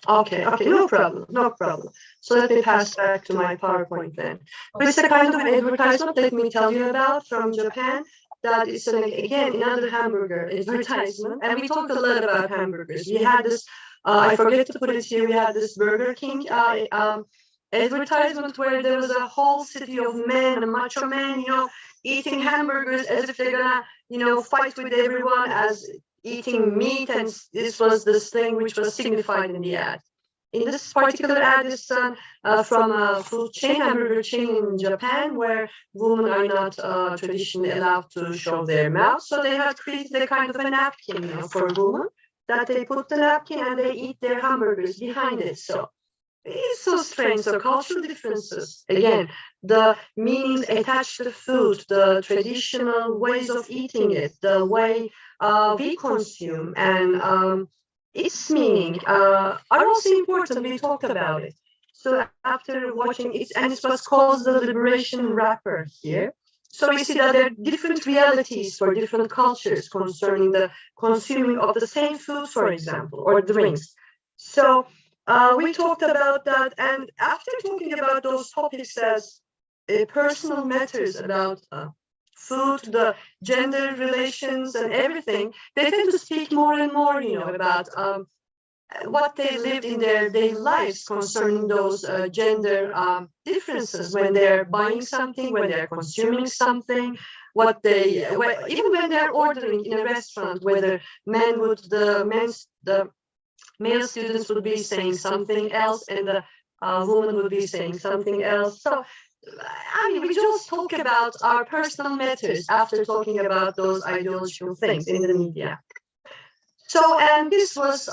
Okay, no problem. So let me pass back to my PowerPoint then. But it's a kind of an advertisement, let me tell you about, from Japan. That is, again, another hamburger advertisement. And we talked a lot about hamburgers. We had this, I forget to put it here, we had this Burger King advertisement where there was a whole city of men and macho men, eating hamburgers as if they're gonna, fight with everyone as eating meat, and this was this thing which was signified in the ad. In this particular ad is from a food chain, hamburger chain in Japan, where women are not traditionally allowed to show their mouth. So they have created a kind of a napkin for women, that they put the napkin and they eat their hamburgers behind it. So it's so strange. So cultural differences, again, the meanings attached to food, the traditional ways of eating it, the way we consume, and its meaning are also important. We talked about it. So after watching it, and it was called the liberation wrapper here. So we see that there are different realities for different cultures concerning the consuming of the same food, for example, or drinks. So we talked about that, and after talking about those topics as personal matters about food, the gender relations and everything, they tend to speak more and more, about what they lived in their daily lives concerning those gender differences when they're buying something, when they're consuming something, even when they're ordering in a restaurant, whether the male students would be saying something else and the woman would be saying something else. So, I mean, we just talk about our personal matters after talking about those ideological things in the media. So, and this was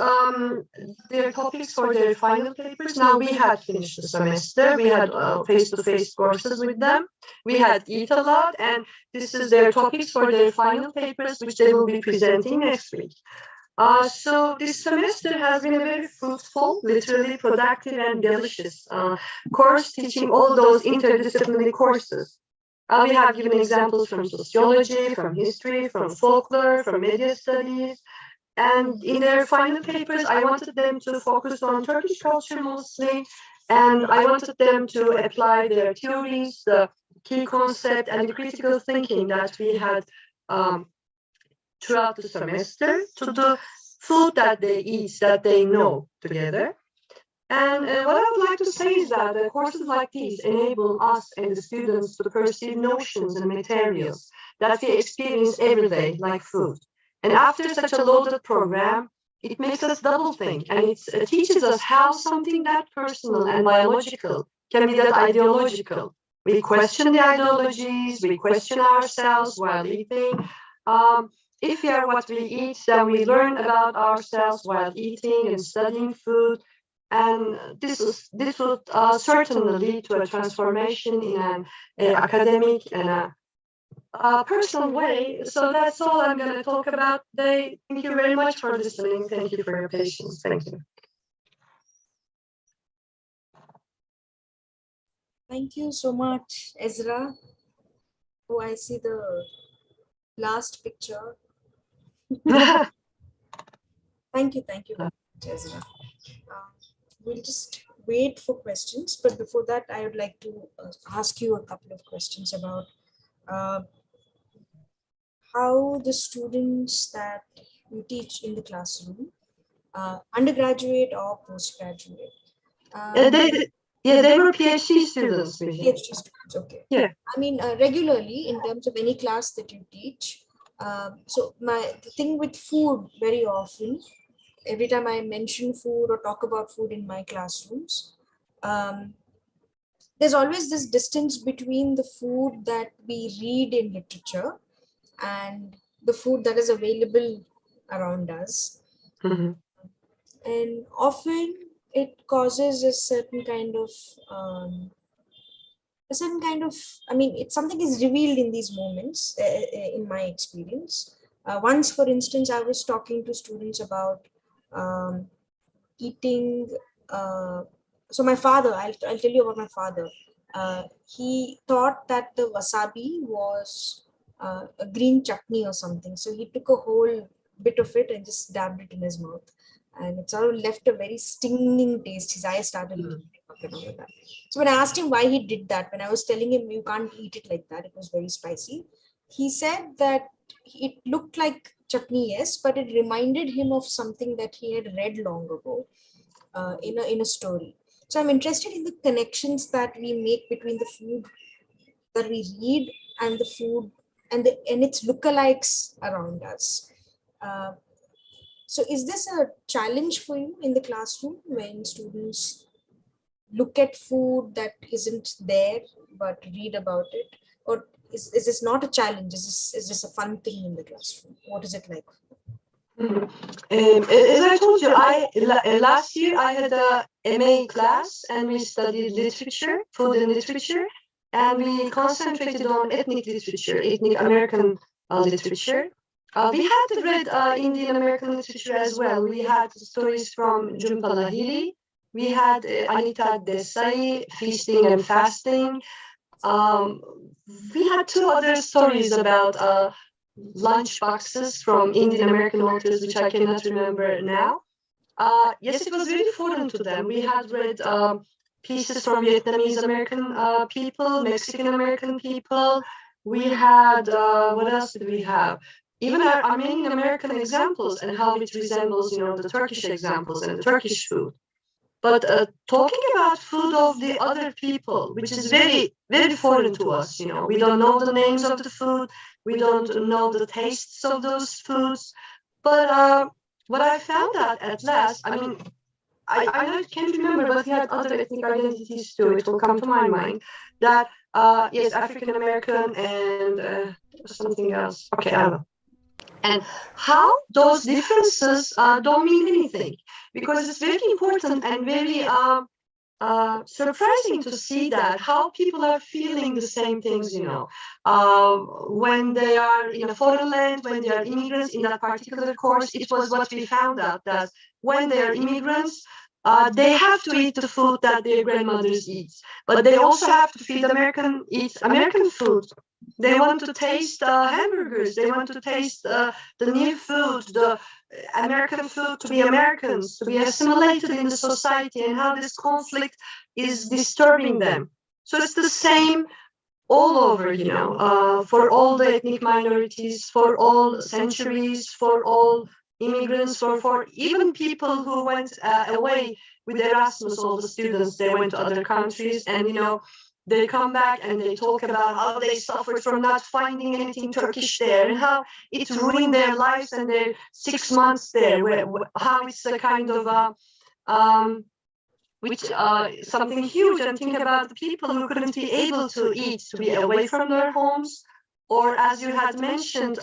their topics for their final papers. Now we had finished the semester. We had face-to-face courses with them. We had eat a lot, and this is their topics for their final papers, which they will be presenting next week. So this semester has been a very fruitful, literally productive and delicious course, teaching all those interdisciplinary courses. We have given examples from sociology, from history, from folklore, from media studies. And in their final papers, I wanted them to focus on Turkish culture mostly, and I wanted them to apply their theories, the key concept, and the critical thinking that we had throughout the semester to the food that they eat, that they know together. And what I would like to say is that courses like these enable us and the students to perceive notions and materials that we experience every day, like food. And after such a loaded program, it makes us double think, and it teaches us how something that personal and biological can be that ideological. We question the ideologies, we question ourselves while eating. If we are what we eat, then we learn about ourselves while eating and studying food. And this would certainly lead to a transformation in an academic and a personal way. So that's all I'm going to talk about today. Thank you very much for listening. Thank you for your patience. Thank you. Thank you so much, Esra. Oh, I see the last picture. Thank you, Ezra. We'll just wait for questions, but before that, I would like to ask you a couple of questions about how the students that you teach in the classroom, undergraduate or postgraduate. They were PhD students. PhD students, okay. Yeah. I mean, regularly in terms of any class that you teach. So the thing with food, very often, every time I mention food or talk about food in my classrooms, there's always this distance between the food that we read in literature and the food that is available around us. Mm-hmm. And often it causes a certain kind of, I mean, something is revealed in these moments, in my experience. Once, for instance, I was talking to students about eating. So my father, I'll tell you about my father. He thought that the wasabi was a green chutney or something. So he took a whole bit of it and just dabbed it in his mouth. And it sort of left a very stinging taste. His eyes started eating like that. So when I asked him why he did that, when I was telling him you can't eat it like that, it was very spicy, he said that it looked like chutney, yes, but it reminded him of something that he had read long ago in a story. So I'm interested in the connections that we make between the food that we read and the food and its lookalikes around us. So is this a challenge for you in the classroom when students look at food that isn't there but read about it? Or is this not a challenge? Is this a fun thing in the classroom? What is it like? As I told you, last year I had a MA class and we studied literature, food and literature, and we concentrated on ethnic literature, ethnic American literature. We had read Indian American literature as well. We had stories from Jhumpa Lahiri. We had Anita Desai, Feasting and Fasting. We had two other stories about lunch boxes from Indian American authors, which I cannot remember now. Yes, it was very foreign to them. We had read pieces from Vietnamese American people, Mexican American people. We had, what else did we have? Even our Armenian American examples and how it resembles, the Turkish examples and the Turkish food. But talking about food of the other people, which is very, very foreign to us, we don't know the names of the food, we don't know the tastes of those foods. But what I found out at last, I mean, I can't remember, but we had other ethnic identities too. It will come to my mind that yes, African American and something else. Okay, I will. And how those differences don't mean anything, because it's very important and very surprising to see that how people are feeling the same things, when they are in a foreign land, when they are immigrants. In that particular course, it was what we found out, that when they are immigrants, they have to eat the food that their grandmothers eat, but they also have to eat American food. They want to taste hamburgers. They want to taste the new food, the American food, to be Americans, to be assimilated in the society, and how this conflict is disturbing them. So it's the same all over, for all the ethnic minorities, for all centuries, for all immigrants, for even people who went away with Erasmus, all the students, they went to other countries, and they come back and they talk about how they suffered from not finding anything Turkish there, and how it ruined their lives and their 6 months there, how it's a kind of something huge. And think about the people who couldn't be able to eat, to be away from their homes, or as you had mentioned,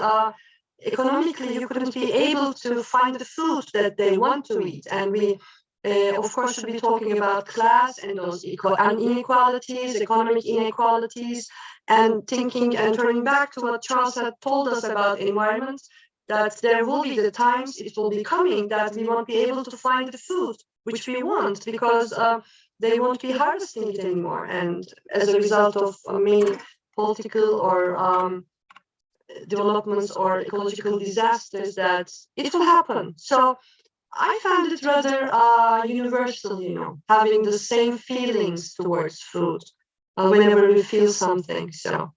economically you couldn't be able to find the food that they want to eat. And we of course should be talking about class and those inequalities, economic inequalities, and thinking and turning back to what Charles had told us about environment, that there will be the times, it will be coming, that we won't be able to find the food which we want, because they won't be harvesting it anymore. And as a result of many political or developments or ecological disasters, that it will happen. So I found it rather universal, having the same feelings towards food whenever we feel something. So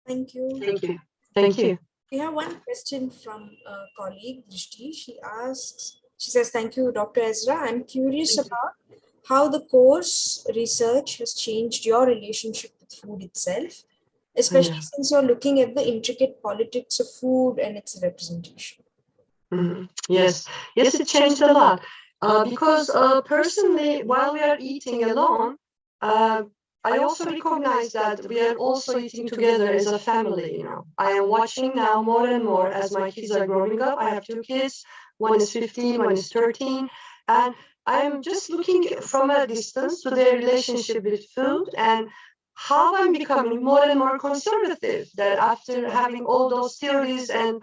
Thank you. thank you. Thank you. We have one question from a colleague, Drishti. She says, thank you, Dr. Esra. I'm curious about how the course research has changed your relationship with food itself, especially since you're looking at the intricate politics of food and its representation. Mm-hmm. Yes, it changed a lot. Because personally, while we are eating alone, I also recognize that we are also eating together as a family. I am watching now more and more as my kids are growing up. I have 2 kids. One is 15, one is 13. And I'm just looking from a distance to their relationship with food, and how I'm becoming more and more conservative, that after having all those theories and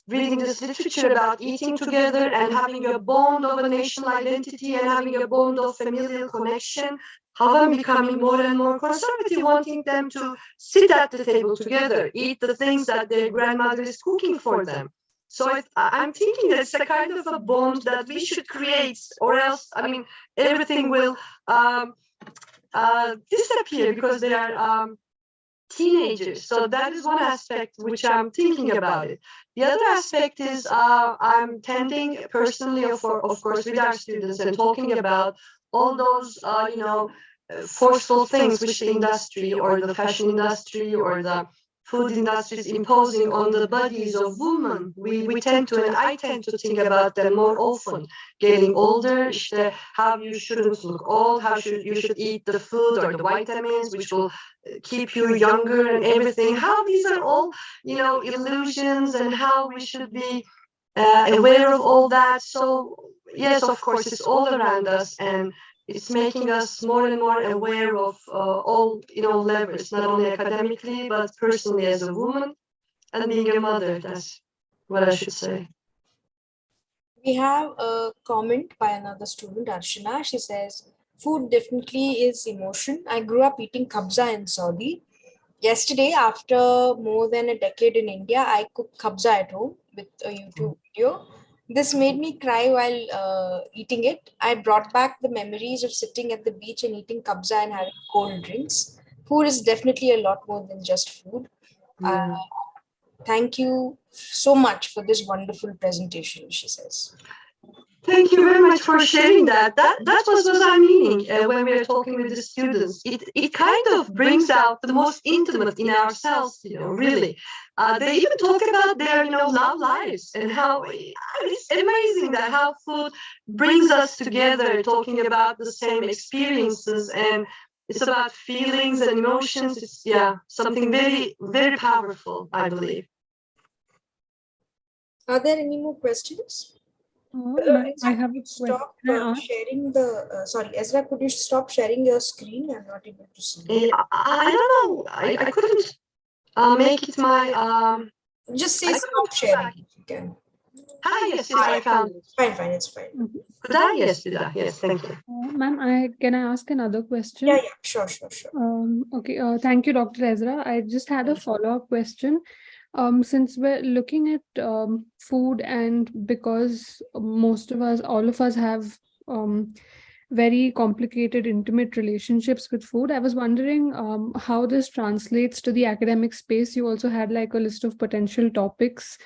reading this literature about eating together and having a bond of a national identity and having a bond of familial connection, how I'm becoming more and more conservative, wanting them to sit at the table together, eat the things that their grandmother is cooking for them. So I'm thinking that it's a kind of a bond that we should create, or else, everything will disappear, because they are teenagers. So that is one aspect which I'm thinking about it. The other aspect is I'm tending personally, of course, with our students and talking about all those, forceful things which the industry or the fashion industry or the food industry is imposing on the bodies of women. We tend to, and I tend to think about them more often. Getting older, how you shouldn't look old, how you should eat the food or the vitamins which will keep you younger and everything. How these are all, illusions, and how we should be aware of all that. So yes, of course, it's all around us, and it's making us more and more aware of all, levels, not only academically, but personally as a woman and being a mother. That's what I should say. We have a comment by another student, Arshana. She says, food definitely is emotion. I grew up eating kabza in Saudi. Yesterday, after more than a decade in India, I cooked kabza at home with a YouTube video. This made me cry while eating it. I brought back the memories of sitting at the beach and eating kabza and having cold drinks. Food is definitely a lot more than just food. Uh, Thank you so much for this wonderful presentation, she says. Thank you very much for sharing that. That was what I'm meaning when we are talking with the students. It kind of brings out the most intimate in ourselves, really. They even talk about their, love lives and how it's amazing that how food brings us together, talking about the same experiences, and it's about feelings and emotions. It's something very, very powerful, I believe. Are there any more questions? I have a question. Stop sharing the. Sorry, Ezra, could you stop sharing your screen? I'm not able to see. I don't know. I couldn't make it my. Just say stop sharing if you can. Yes, I found it. Fine, it's fine. Could I? Yes, thank you. Ma'am, can I ask another question? Yeah, sure. Okay, thank you, Dr. Ezra. I just had a follow-up question. Since we're looking at food, and because all of us have very complicated, intimate relationships with food, I was wondering how this translates to the academic space. You also had like a list of potential topics.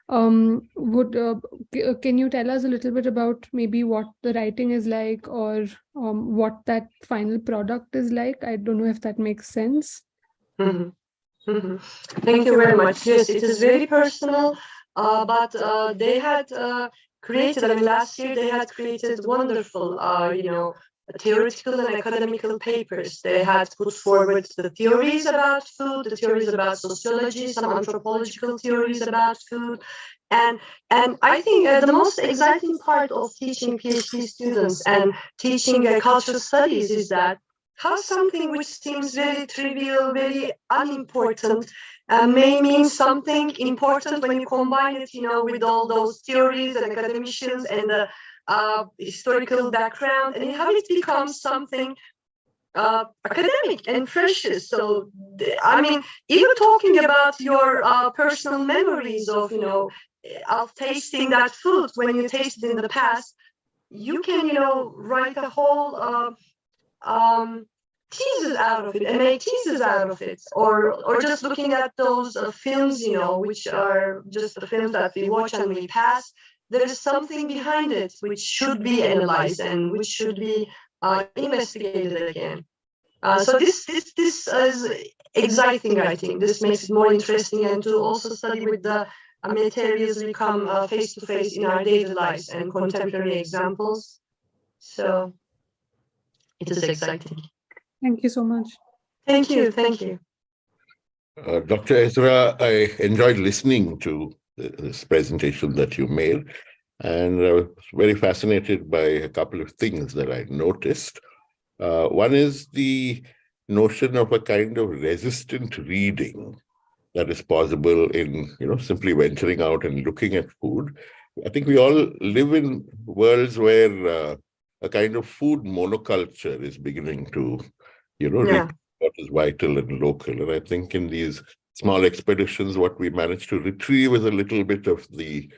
Can you tell us a little bit about maybe what the writing is like, or what that final product is like? I don't know if that makes sense. Thank you very much. Yes, it is very personal, but they had created, last year they had created wonderful, theoretical and academical papers. They had put forward the theories about food, the theories about sociology, some anthropological theories about food. And I think the most exciting part of teaching PhD students and teaching cultural studies is that how something which seems very trivial, very unimportant, may mean something important when you combine it, with all those theories and academicians and the historical background, and how it becomes something academic and precious. So, even talking about your personal memories of, of tasting that food when you tasted in the past, you can, write a whole teases out of it and make teases out of it, or just looking at those films, which are just the films that we watch and we pass. There is something behind it which should be analyzed and which should be investigated again. So this is exciting. I think this makes it more interesting, and to also study with the materials we come face to face in our daily lives and contemporary examples. So it is exciting. Thank you so much. Thank you. Dr. Ezra, I enjoyed listening to this presentation that you made, and I was very fascinated by a couple of things that I noticed. One is the notion of a kind of resistant reading that is possible in, simply venturing out and looking at food. I think we all live in worlds where a kind of food monoculture is beginning to, reach what is vital and local. And I think in these small expeditions, what we manage to retrieve is a little bit of the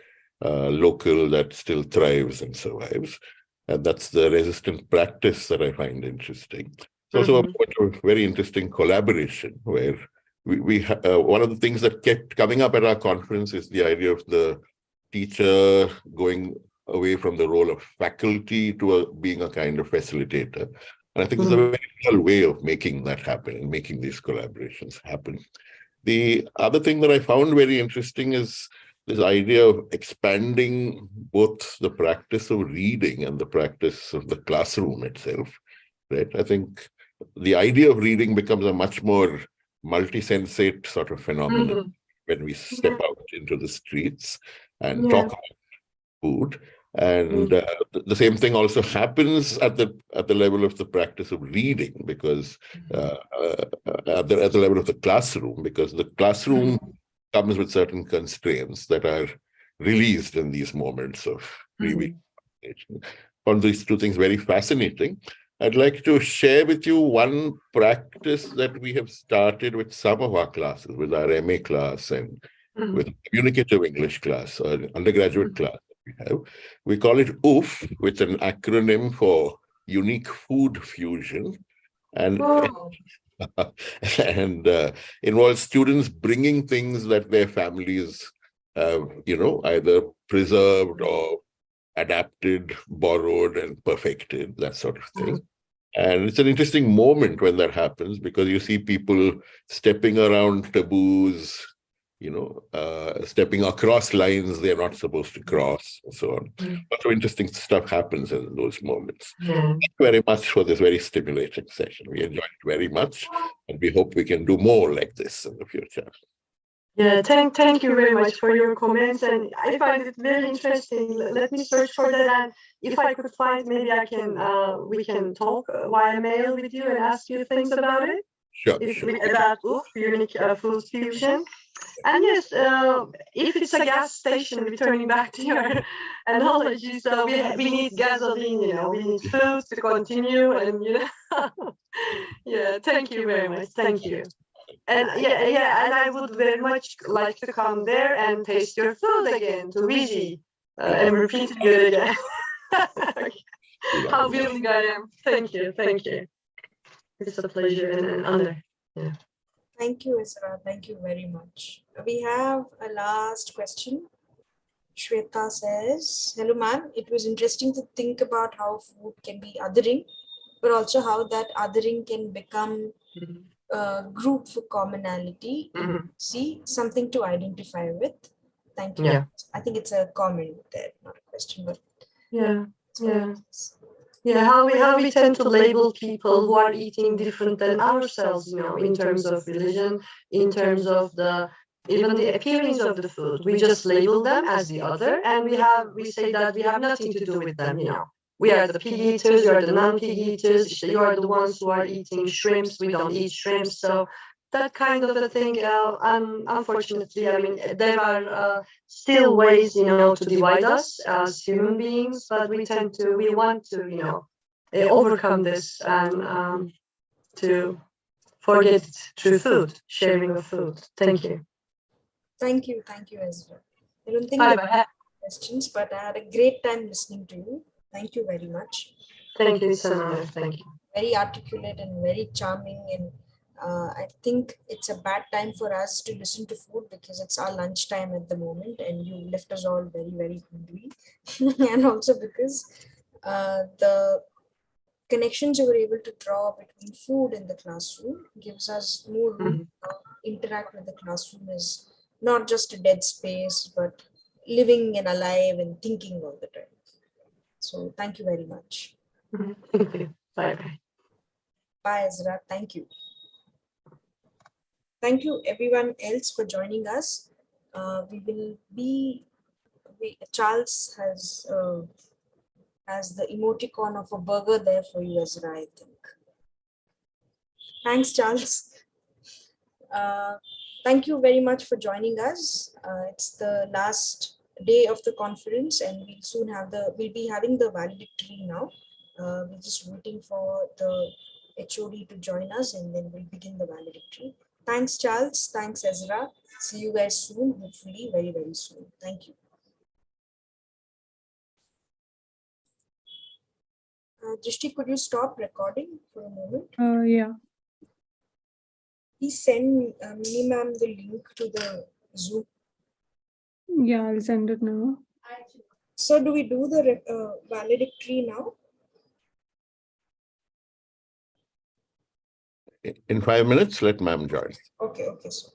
local that still thrives and survives. And that's the resistant practice that I find interesting. It's also a very interesting collaboration where we one of the things that kept coming up at our conference is the idea of the teacher going away from the role of faculty to being a kind of facilitator. And I think there's a very real way of making that happen and making these collaborations happen. The other thing that I found very interesting is this idea of expanding both the practice of reading and the practice of the classroom itself, right? I think the idea of reading becomes a much more multi-sensate sort of phenomenon when we step out into the streets and talk about food. And the same thing also happens at the level of the practice of reading, because at the level of the classroom, because the classroom comes with certain constraints that are released in these moments of reading. I found these two things very fascinating. I'd like to share with you one practice that we have started with some of our classes, with our MA class and with communicative English class, or undergraduate class that we have. We call it OOF, with an acronym for Unique Food Fusion. And, and involves students bringing things that their families have, either preserved or adapted, borrowed, and perfected, that sort of thing. And it's an interesting moment when that happens, because you see people stepping around taboos, stepping across lines they're not supposed to cross, and so on. Lots of interesting stuff happens in those moments. Thank you very much for this very stimulating session. We enjoyed it very much, and we hope we can do more like this in the future. Yeah, thank you very much for your comments, and I find it very interesting. Let me search for that, and if I could find, maybe we can talk via mail with you and ask you things about it. Sure. About unique food fusion. And yes, if it's a gas station, returning back to your analogy, so we need gasoline, we need food to continue, and yeah, thank you very much, thank you. And and I would very much like to come there and taste your food again, to Viji, and repeat it again. How willing I am. Thank you. It's a pleasure and an honor. Yeah. Thank you, Esra. Thank you very much. We have a last question. Shweta says, hello, ma'am. It was interesting to think about how food can be othering, but also how that othering can become a group for commonality. See, something to identify with. Thank you. Yeah. I think it's a comment there, not a question, but how we tend to label people who are eating different than ourselves, in terms of religion, in terms of even the appearance of the food. We just label them as the other, and we say that we have nothing to do with them, We are the pig eaters, you are the non-pig eaters, you are the ones who are eating shrimps, we don't eat shrimps. So that kind of a thing, unfortunately, there are still ways, to divide us as human beings, but we want to, overcome this and to forget it through food, sharing of food. Thank you. Thank you, Ezra. I don't think I have questions, but I had a great time listening to you. Thank you very much. Thank you, Sana. Thank you. Very articulate and very charming, and I think it's a bad time for us to listen to food because it's our lunchtime at the moment, and you left us all very, very hungry. And also because the connections you were able to draw between food and the classroom gives us more room to interact with the classroom as not just a dead space, but living and alive and thinking all the time. So thank you very much. Thank you. Bye-bye. Bye, Ezra. Thank you. Thank you, everyone else, for joining us. Charles has the emoticon of a burger there for you, Ezra, I think. Thanks, Charles. Thank you very much for joining us. It's the last day of the conference, and we'll soon we'll be having the valedictory now. We're just waiting for the HOD to join us, and then we'll begin the valedictory. Thanks, Charles. Thanks, Ezra. See you guys soon, hopefully very, very soon. Thank you. Drishti, could you stop recording for a moment? Yeah. Please send me, ma'am, the link to the Zoom. Yeah, I'll send it now. So do we do the valedictory now? In 5 minutes, let ma'am join. Okay, so